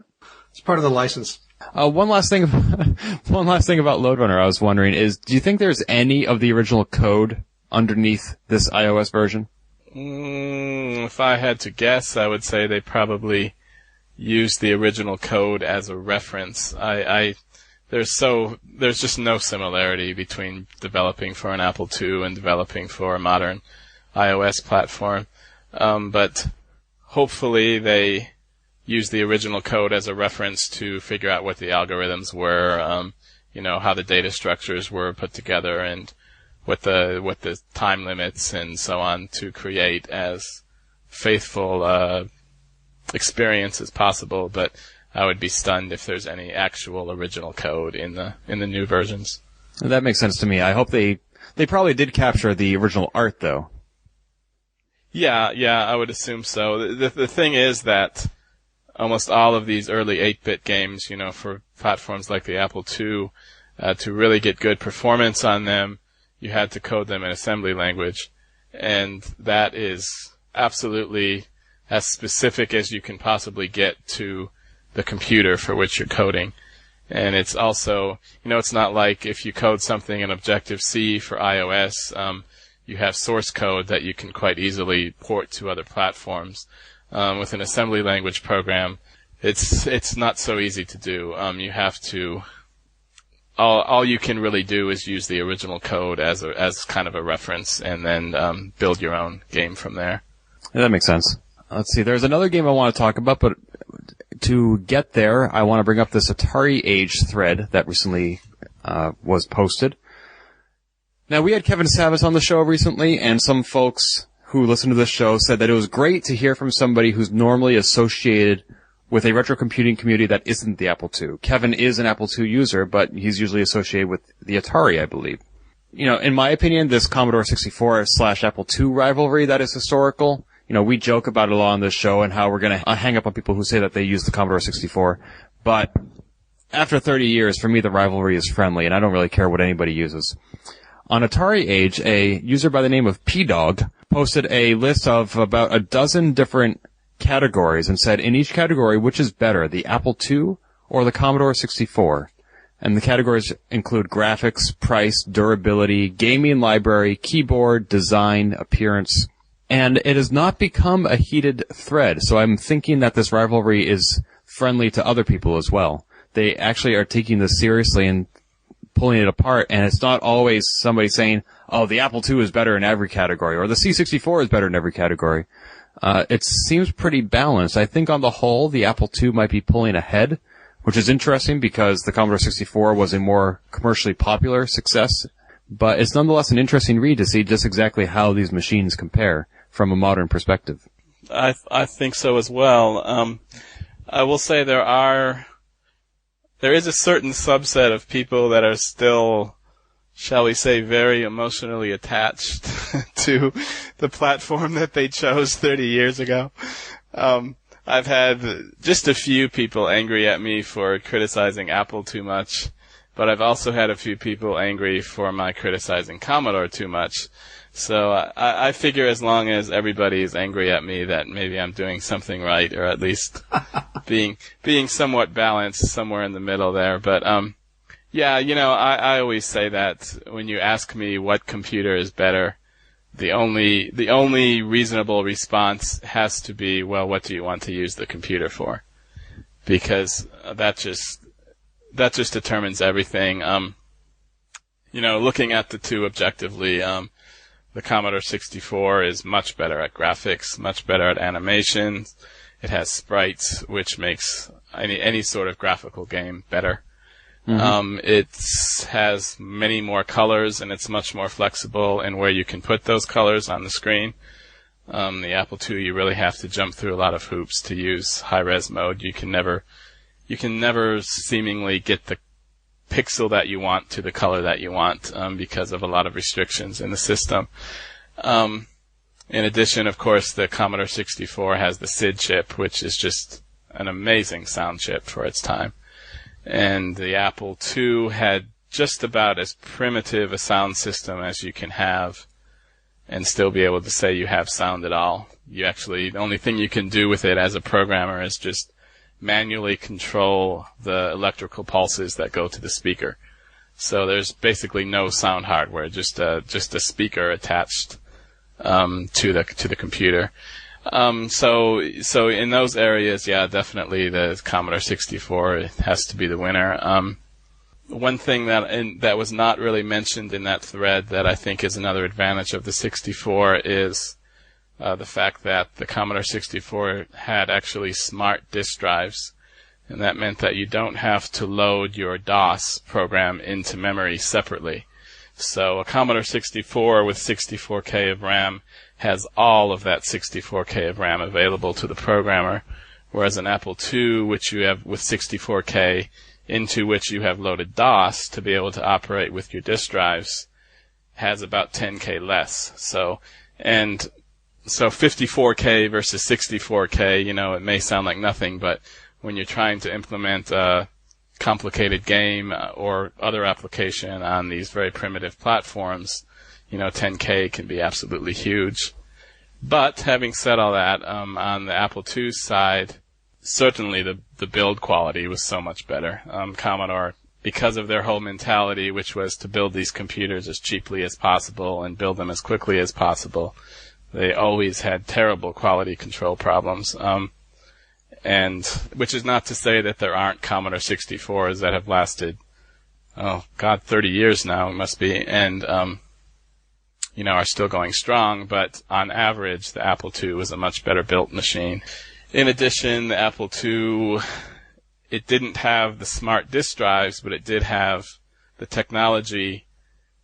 It's part of the license. One last thing about Lode Runner I was wondering is, do you think there's any of the original code underneath this iOS version? If I had to guess, I would say they probably used the original code as a reference. There's just no similarity between developing for an Apple II and developing for a modern iOS platform. But hopefully they use the original code as a reference to figure out what the algorithms were, how the data structures were put together, and what the time limits and so on, to create as faithful experience as possible. But I would be stunned if there's any actual original code in the new versions. That makes sense to me. I hope they probably did capture the original art, though. Yeah, I would assume so. The thing is that almost all of these early 8-bit games, for platforms like the Apple II, to really get good performance on them, you had to code them in assembly language. And that is absolutely as specific as you can possibly get to the computer for which you're coding. And it's also, it's not like if you code something in Objective-C for iOS, you have source code that you can quite easily port to other platforms. With an assembly language program, it's not so easy to do. You have to, all you can really do is use the original code as kind of a reference, and then build your own game from there. Yeah, that makes sense. Let's see, there's another game I want to talk about, but to get there, I want to bring up this Atari Age thread that recently was posted. Now, we had Kevin Savis on the show recently, and some folks who listened to this show said that it was great to hear from somebody who's normally associated with a retro computing community that isn't the Apple II. Kevin is an Apple II user, but he's usually associated with the Atari, I believe. In my opinion, this Commodore 64 / Apple II rivalry that is historical, we joke about it a lot on this show and how we're going to hang up on people who say that they use the Commodore 64. But after 30 years, for me, the rivalry is friendly, and I don't really care what anybody uses. On Atari Age, a user by the name of PDog posted a list of about a dozen different categories and said, in each category, which is better, the Apple II or the Commodore 64? And the categories include graphics, price, durability, gaming library, keyboard, design, appearance. And it has not become a heated thread, so I'm thinking that this rivalry is friendly to other people as well. They actually are taking this seriously and pulling it apart, and it's not always somebody saying, oh, the Apple II is better in every category, or the C64 is better in every category. It seems pretty balanced. I think on the whole, the Apple II might be pulling ahead, which is interesting because the Commodore 64 was a more commercially popular success, but it's nonetheless an interesting read to see just exactly how these machines compare from a modern perspective. I think so as well. I will say there is a certain subset of people that are still, shall we say, very emotionally attached to the platform that they chose 30 years ago. I've had just a few people angry at me for criticizing Apple too much, but I've also had a few people angry for my criticizing Commodore too much. So I figure as long as everybody is angry at me that maybe I'm doing something right, or at least being somewhat balanced somewhere in the middle there. But yeah, I always say that when you ask me what computer is better, the only reasonable response has to be, well, what do you want to use the computer for? Because that just determines everything. Looking at the two objectively, the Commodore 64 is much better at graphics, much better at animations. It has sprites, which makes any sort of graphical game better. Mm-hmm. It has many more colors, and it's much more flexible in where you can put those colors on the screen. The Apple II, you really have to jump through a lot of hoops to use high-res mode. You can never seemingly get the pixel that you want to the color that you want, because of a lot of restrictions in the system. In addition, of course, the Commodore 64 has the SID chip, which is just an amazing sound chip for its time. And the Apple II had just about as primitive a sound system as you can have and still be able to say you have sound at all. The only thing you can do with it as a programmer is just manually control the electrical pulses that go to the speaker. So there's basically no sound hardware, just a speaker attached to the computer. So in those areas, yeah, definitely the Commodore 64 has to be the winner. One thing that was not really mentioned in that thread that I think is another advantage of the 64 is the fact that the Commodore 64 had actually smart disk drives, and that meant that you don't have to load your DOS program into memory separately. So a Commodore 64 with 64K of RAM has all of that 64K of RAM available to the programmer, whereas an Apple II, which you have with 64K, into which you have loaded DOS to be able to operate with your disk drives, has about 10K less. So, and So 54K versus 64K, it may sound like nothing, but when you're trying to implement a complicated game or other application on these very primitive platforms, 10K can be absolutely huge. But having said all that, on the Apple II side, certainly the build quality was so much better. Commodore, because of their whole mentality, which was to build these computers as cheaply as possible and build them as quickly as possible, they always had terrible quality control problems. And which is not to say that there aren't Commodore 64s that have lasted, 30 years now it must be, and are still going strong, but on average the Apple II was a much better built machine. In addition, the Apple II, it didn't have the smart disk drives, but it did have the technology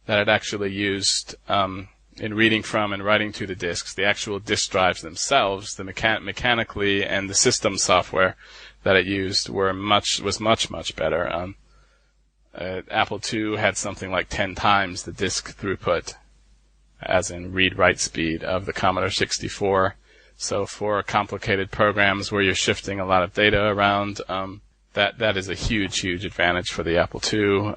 that it actually used in reading from and writing to the disks. The actual disk drives themselves, the mechanically and the system software that it used was much better. Apple II had something like 10 times the disk throughput, as in read-write speed, of the Commodore 64. So for complicated programs where you're shifting a lot of data around, that is a huge advantage for the Apple II.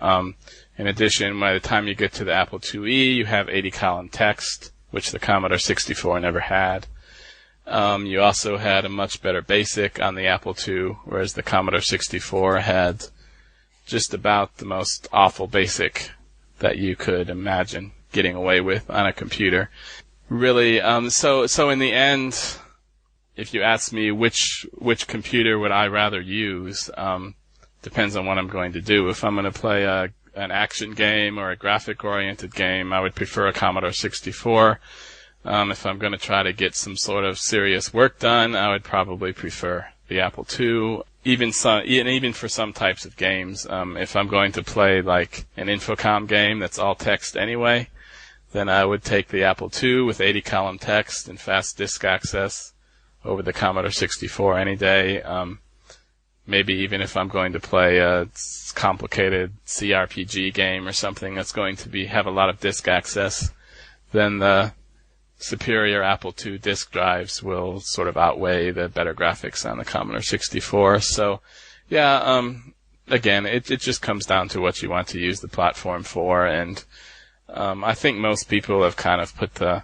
In addition, by the time you get to the Apple IIe, you have 80-column text, which the Commodore 64 never had. You also had a much better BASIC on the Apple II, whereas the Commodore 64 had just about the most awful BASIC that you could imagine getting away with on a computer. Really, so in the end, if you ask me which computer would I rather use, depends on what I'm going to do. If I'm going to play an action game or a graphic-oriented game, I would prefer a Commodore 64. If I'm going to try to get some sort of serious work done, I would probably prefer the Apple II. Even for some types of games, if I'm going to play like an Infocom game that's all text anyway, then I would take the Apple II with 80-column text and fast disk access over the Commodore 64 any day. Maybe even if I'm going to play a complicated CRPG game or something that's going to have a lot of disk access, then the superior Apple II disk drives will sort of outweigh the better graphics on the Commodore 64. So, yeah, again, it just comes down to what you want to use the platform for, and I think most people have kind of put the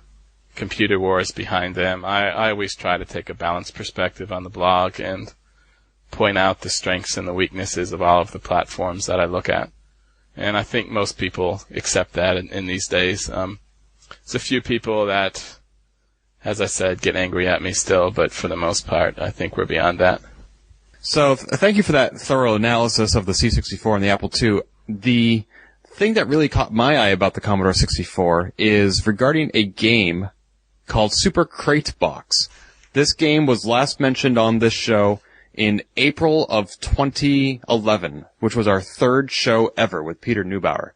computer wars behind them. I always try to take a balanced perspective on the blog and point out the strengths and the weaknesses of all of the platforms that I look at. And I think most people accept that in these days. There's a few people that, as I said, get angry at me still, but for the most part, I think we're beyond that. So thank you for that thorough analysis of the C64 and the Apple II. The thing that really caught my eye about the Commodore 64 is regarding a game called Super Crate Box. This game was last mentioned on this show in April of 2011, which was our third show ever with Peter Neubauer.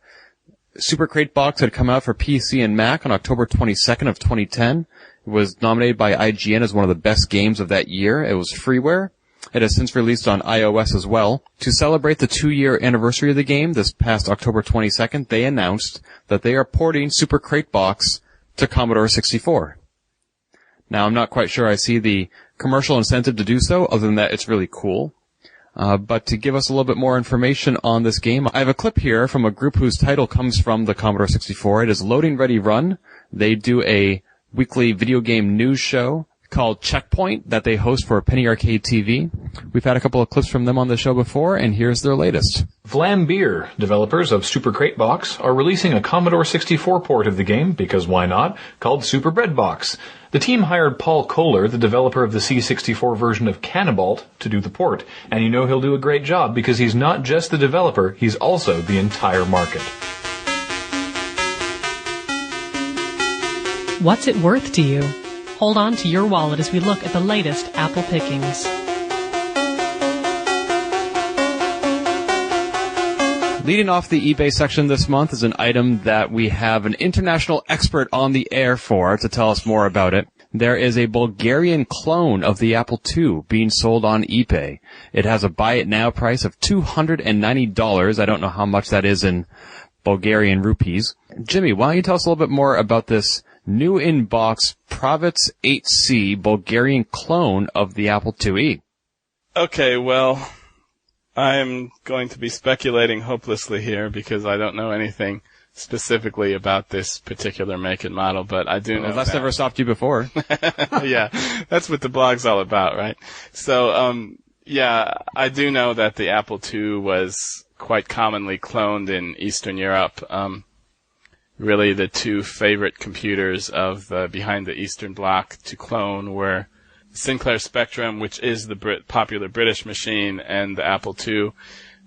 Super Crate Box had come out for PC and Mac on October 22nd of 2010. It was nominated by IGN as one of the best games of that year. It was freeware. It has since released on iOS as well. To celebrate the 2-year anniversary of the game, this past October 22nd, they announced that they are porting Super Crate Box to Commodore 64. Now, I'm not quite sure I see the commercial incentive to do so, other than that it's really cool. But to give us a little bit more information on this game, I have a clip here from a group whose title comes from the Commodore 64. It is Loading Ready Run. They do a weekly video game news show called Checkpoint that they host for Penny Arcade TV. We've had a couple of clips from them on the show before, and here's their latest. Vlambeer, developers of Super Crate Box, are releasing a Commodore 64 port of the game, because why not, called Super Bread Box. The team hired Paul Kohler, the developer of the C64 version of Cannibalt, to do the port, and you know he'll do a great job because he's not just the developer, he's also the entire market. What's it worth to you? Hold on to your wallet as we look at the latest Apple pickings. Leading off the eBay section this month is an item that we have an international expert on the air for to tell us more about it. There is a Bulgarian clone of the Apple II being sold on eBay. It has a buy it now price of $290. I don't know how much that is in Bulgarian rupees. Jimmy, why don't you tell us a little bit more about this new in-box Pravets 8C Bulgarian clone of the Apple IIe. Okay, well, I'm going to be speculating hopelessly here because I don't know anything specifically about this particular make and model, but I do know that's never stopped you before. Yeah, that's what the blog's all about, right? So, yeah, I do know that the Apple II was quite commonly cloned in Eastern Europe. Really, the two favorite computers of behind the Eastern Bloc to clone were Sinclair Spectrum, which is the popular British machine, and the Apple II.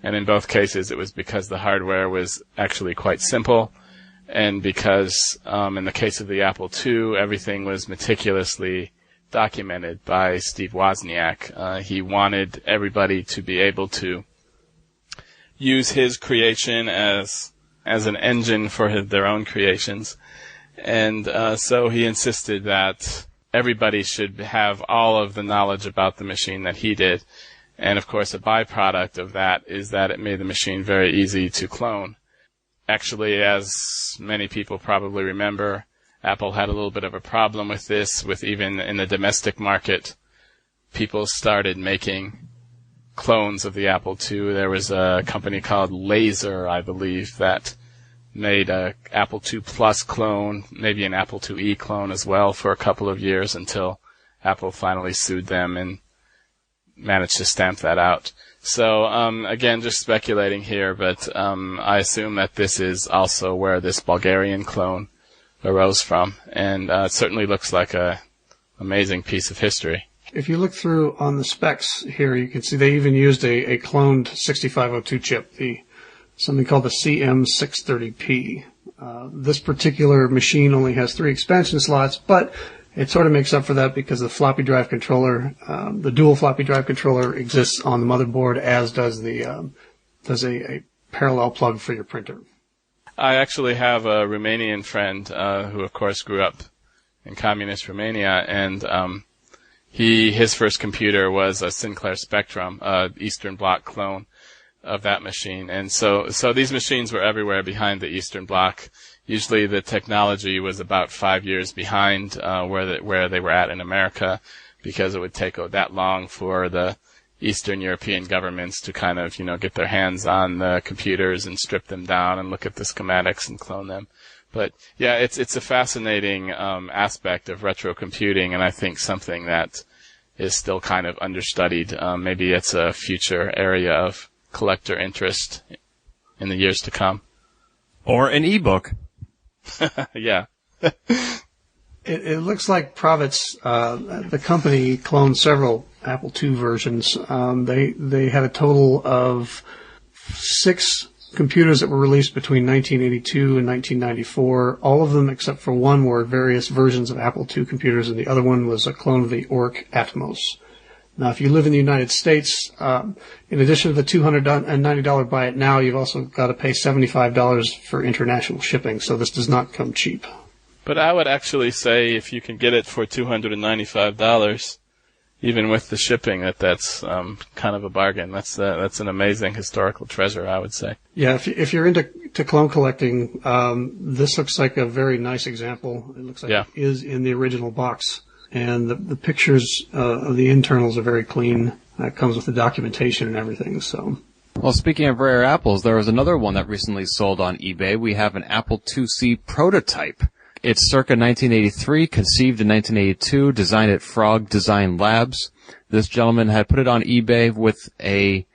And in both cases, it was because the hardware was actually quite simple, and because, in the case of the Apple II, everything was meticulously documented by Steve Wozniak. He wanted everybody to be able to use his creation as an engine for their own creations. And so he insisted that everybody should have all of the knowledge about the machine that he did. And of course, a byproduct of that is that it made the machine very easy to clone. Actually, as many people probably remember, Apple had a little bit of a problem with this, with even in the domestic market, people started making clones of the Apple II. There was a company called Laser, I believe, that made a Apple II Plus clone, maybe an Apple IIe clone as well for a couple of years until Apple finally sued them and managed to stamp that out. So, again, just speculating here, but I assume that this is also where this Bulgarian clone arose from, and it certainly looks like a amazing piece of history. If you look through on the specs here, you can see they even used a cloned 6502 chip, something called the CM630P. This particular machine only has 3 expansion slots, but it sort of makes up for that because the floppy drive controller, the dual floppy drive controller exists on the motherboard, as does a parallel plug for your printer. I actually have a Romanian friend who, of course, grew up in communist Romania, and his first computer was a Sinclair Spectrum, Eastern Bloc clone of that machine. And so these machines were everywhere behind the Eastern Bloc. Usually the technology was about 5 years behind where they were at in America, because it would take that long for the Eastern European governments to kind of, get their hands on the computers and strip them down and look at the schematics and clone them. But yeah, it's a fascinating aspect of retrocomputing, and I think something that is still kind of understudied. Maybe it's a future area of collector interest in the years to come. Or an ebook. Yeah. It looks like Pravets, the company, cloned several Apple II versions. They had a total of 6 computers that were released between 1982 and 1994. All of them, except for one, were various versions of Apple II computers, and the other one was a clone of the ORC Atmos. Now, if you live in the United States, in addition to the $290 buy it now, you've also got to pay $75 for international shipping, so this does not come cheap. But I would actually say if you can get it for $295, even with the shipping, that's kind of a bargain. That's an amazing historical treasure, I would say. Yeah, if you're into clone collecting, this looks like a very nice example. It looks like it is in the original box. And the pictures of the internals are very clean. That comes with the documentation and everything. So, well, speaking of rare apples, there was another one that recently sold on eBay. We have an Apple IIc prototype. It's circa 1983, conceived in 1982, designed at Frog Design Labs. This gentleman had put it on eBay with a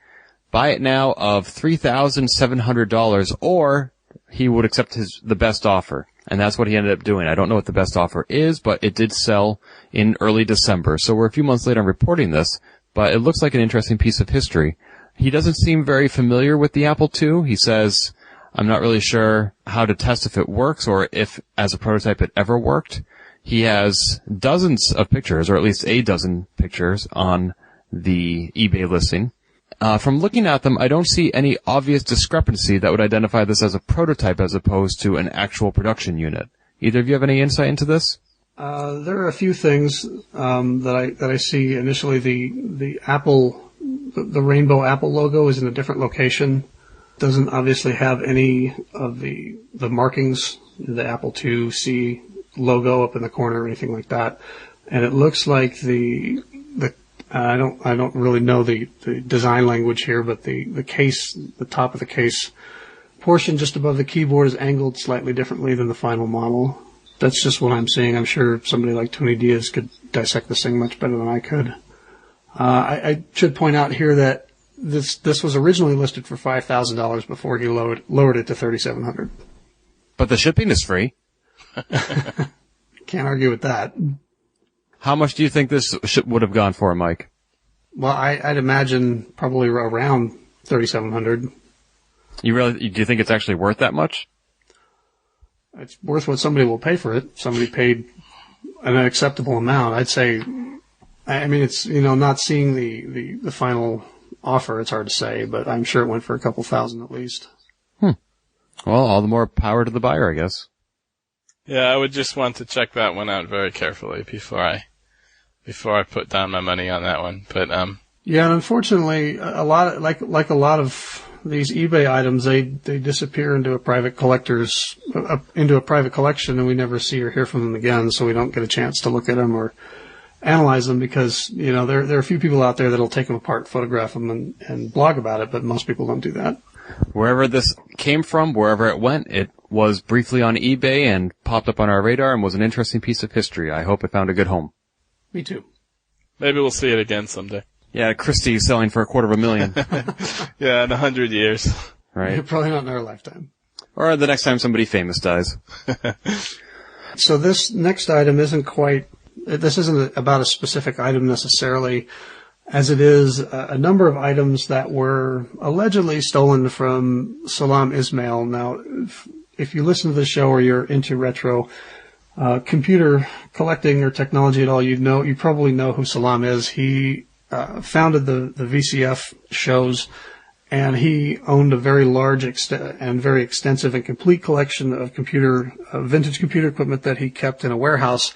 buy it now of $3,700, or he would accept the best offer. And that's what he ended up doing. I don't know what the best offer is, but it did sell in early December. So we're a few months later on reporting this, but it looks like an interesting piece of history. He doesn't seem very familiar with the Apple II. He says, I'm not really sure how to test if it works or if, as a prototype, it ever worked. He has dozens of pictures, or at least a dozen pictures, on the eBay listing. From looking at them, I don't see any obvious discrepancy that would identify this as a prototype as opposed to an actual production unit. Either of you have any insight into this? There are a few things that I see. Initially, the Apple, the rainbow Apple logo is in a different location. Doesn't obviously have any of the markings, the Apple IIc logo up in the corner or anything like that. And it looks like I don't really know the design language here, but the case, the top of the case portion just above the keyboard is angled slightly differently than the final model. That's just what I'm seeing. I'm sure somebody like Tony Diaz could dissect this thing much better than I could. I should point out here that this was originally listed for $5,000 before he lowered it to $3,700. But the shipping is free. Can't argue with that. How much do you think this would have gone for, Mike? Well, I'd imagine probably around $3,700. Do you think it's actually worth that much? It's worth what somebody will pay for it. Somebody paid an acceptable amount. I'd say, I mean, it's, not seeing the final offer, it's hard to say, but I'm sure it went for a couple thousand at least. Well, all the more power to the buyer, I guess. Yeah, I would just want to check that one out very carefully before I put down my money on that one. But yeah, and unfortunately, a lot of, like a lot of these eBay items, they disappear into a private collection, and we never see or hear from them again. So we don't get a chance to look at them or analyze them because there are a few people out there that'll take them apart, photograph them, and blog about it. But most people don't do that. Wherever this came from, wherever it went, it was briefly on eBay and popped up on our radar and was an interesting piece of history. I hope it found a good home. Me too. Maybe we'll see it again someday. Yeah, Christie's selling for $250,000. Yeah, in 100 years. Right. Probably not in our lifetime. Or the next time somebody famous dies. So this next item isn't about a specific item necessarily, as it is a number of items that were allegedly stolen from Salam Ismail. Now, if you listen to the show or you're into retro computer collecting or technology at all, you probably know who Salam is. He founded the VCF shows, and he owned a very large and very extensive and complete collection of vintage computer equipment that he kept in a warehouse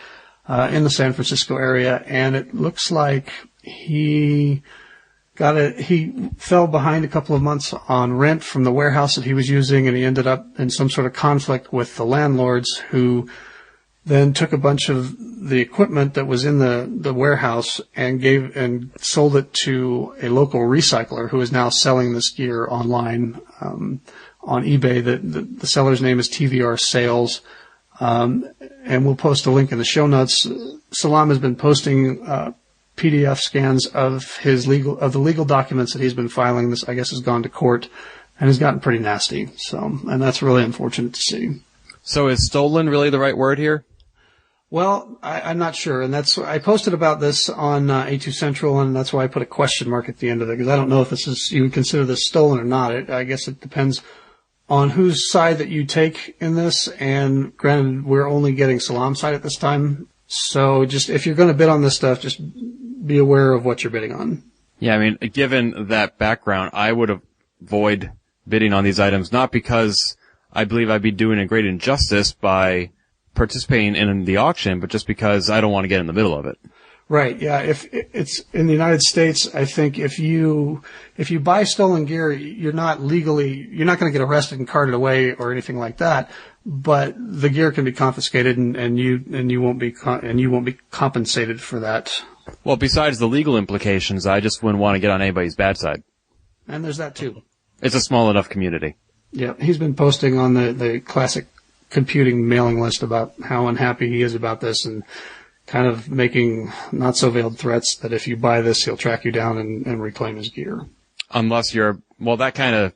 in the San Francisco area. And it looks like he fell behind a couple of months on rent from the warehouse that he was using, and he ended up in some sort of conflict with the landlords, who then took a bunch of the equipment that was in the warehouse and sold it to a local recycler who is now selling this gear online on eBay. The seller's name is TVR Sales, and we'll post a link in the show notes. Salam has been posting PDF scans of the legal documents that he's been filing. This, I guess, has gone to court and has gotten pretty nasty. And that's really unfortunate to see. So is stolen really the right word here? Well, I'm not sure, and I posted about this on A2 Central, and that's why I put a question mark at the end of it, because I don't know if you would consider this stolen or not. I guess it depends on whose side that you take in this, and granted, we're only getting Salam's side at this time, so just if you're going to bid on this stuff, just be aware of what you're bidding on. Yeah, I mean, given that background, I would avoid bidding on these items, not because I believe I'd be doing a great injustice by participating in the auction, but just because I don't want to get in the middle of it. Right. Yeah. If it's in the United States, I think if you buy stolen gear, you're not going to get arrested and carted away or anything like that. But the gear can be confiscated, and you won't be compensated for that. Well, besides the legal implications, I just wouldn't want to get on anybody's bad side. And there's that too. It's a small enough community. Yeah. He's been posting on the classic computing mailing list about how unhappy he is about this, and kind of making not so veiled threats that if you buy this, he'll track you down and reclaim his gear. Unless that kind of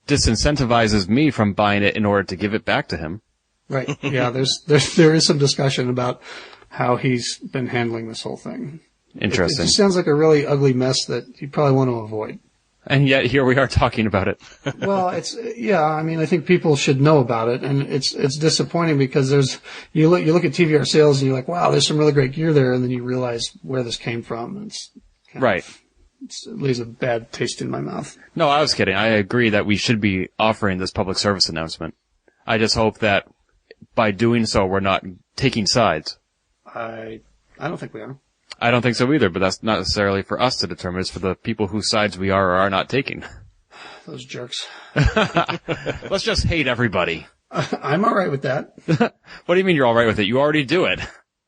disincentivizes me from buying it in order to give it back to him. Right. Yeah. There is some discussion about how he's been handling this whole thing. Interesting. It just sounds like a really ugly mess that you probably want to avoid. And yet here we are talking about it. Well, I mean, I think people should know about it, and it's disappointing because you look at TVR Sales and you're like, wow, there's some really great gear there, and then you realize where this came from. And it leaves a bad taste in my mouth. No, I was kidding. I agree that we should be offering this public service announcement. I just hope that by doing so, we're not taking sides. I don't think we are. I don't think so either, but that's not necessarily for us to determine. It's for the people whose sides we are or are not taking. Those jerks. Let's just hate everybody. I'm all right with that. What do you mean you're all right with it? You already do it.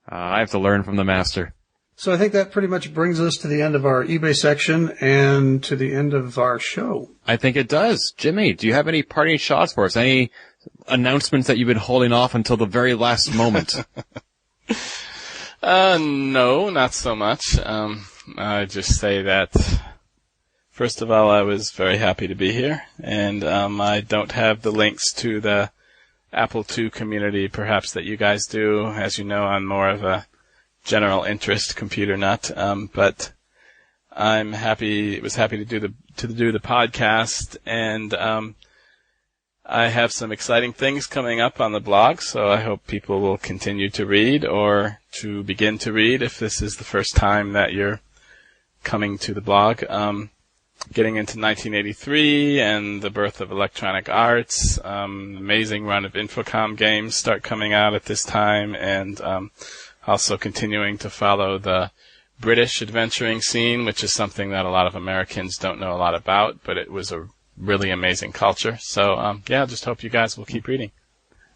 I have to learn from the master. So I think that pretty much brings us to the end of our eBay section and to the end of our show. I think it does. Jimmy, do you have any parting shots for us? Any announcements that you've been holding off until the very last moment? No, not so much. I just say that, first of all, I was very happy to be here, and I don't have the links to the Apple II community, perhaps, that you guys do. As you know, I'm more of a general interest computer nut, but I'm happy. Was happy to do the podcast, and I have some exciting things coming up on the blog. So I hope people will continue to read or to begin to read if this is the first time that you're coming to the blog. Getting into 1983 and the birth of electronic arts, amazing run of Infocom games start coming out at this time, and also continuing to follow the British adventuring scene, which is something that a lot of Americans don't know a lot about, but it was a really amazing culture. So, yeah, just hope you guys will keep reading.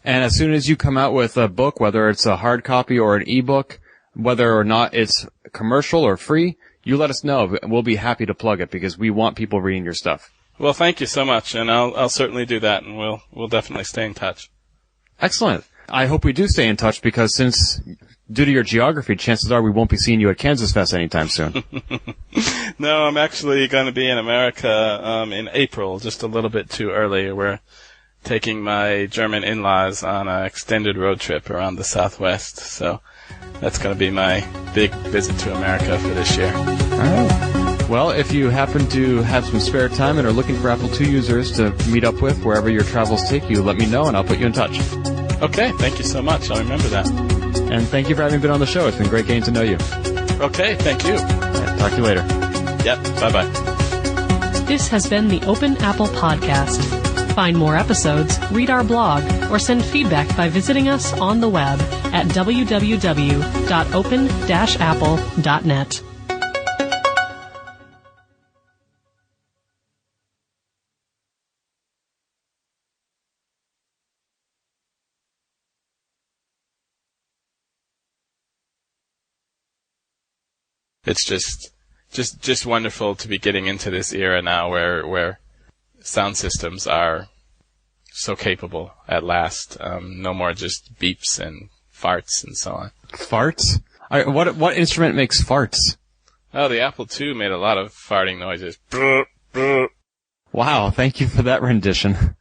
And as soon as you come out with a book, whether it's a hard copy or an ebook, whether or not it's commercial or free, you let us know. We'll be happy to plug it because we want people reading your stuff. Well, thank you so much, and I'll certainly do that, and we'll definitely stay in touch. Excellent. I hope we do stay in touch because since due to your geography, chances are we won't be seeing you at Kansas Fest anytime soon. No, I'm actually going to be in America in April, just a little bit too early. We're taking my German in-laws on an extended road trip around the Southwest, so that's going to be my big visit to America for this year. All right. Well, if you happen to have some spare time and are looking for Apple II users to meet up with wherever your travels take you, let me know and I'll put you in touch. Okay, thank you so much. I'll remember that. And thank you for having been on the show. It's been great getting to know you. Okay, thank you. Right, talk to you later. Yep, bye-bye. This has been the Open Apple Podcast. Find more episodes, read our blog, or send feedback by visiting us on the web at www.open-apple.net. It's just wonderful to be getting into this era now where sound systems are so capable at last. No more just beeps and farts and so on. Farts? What instrument makes farts? Oh, the Apple II made a lot of farting noises. Wow, thank you for that rendition.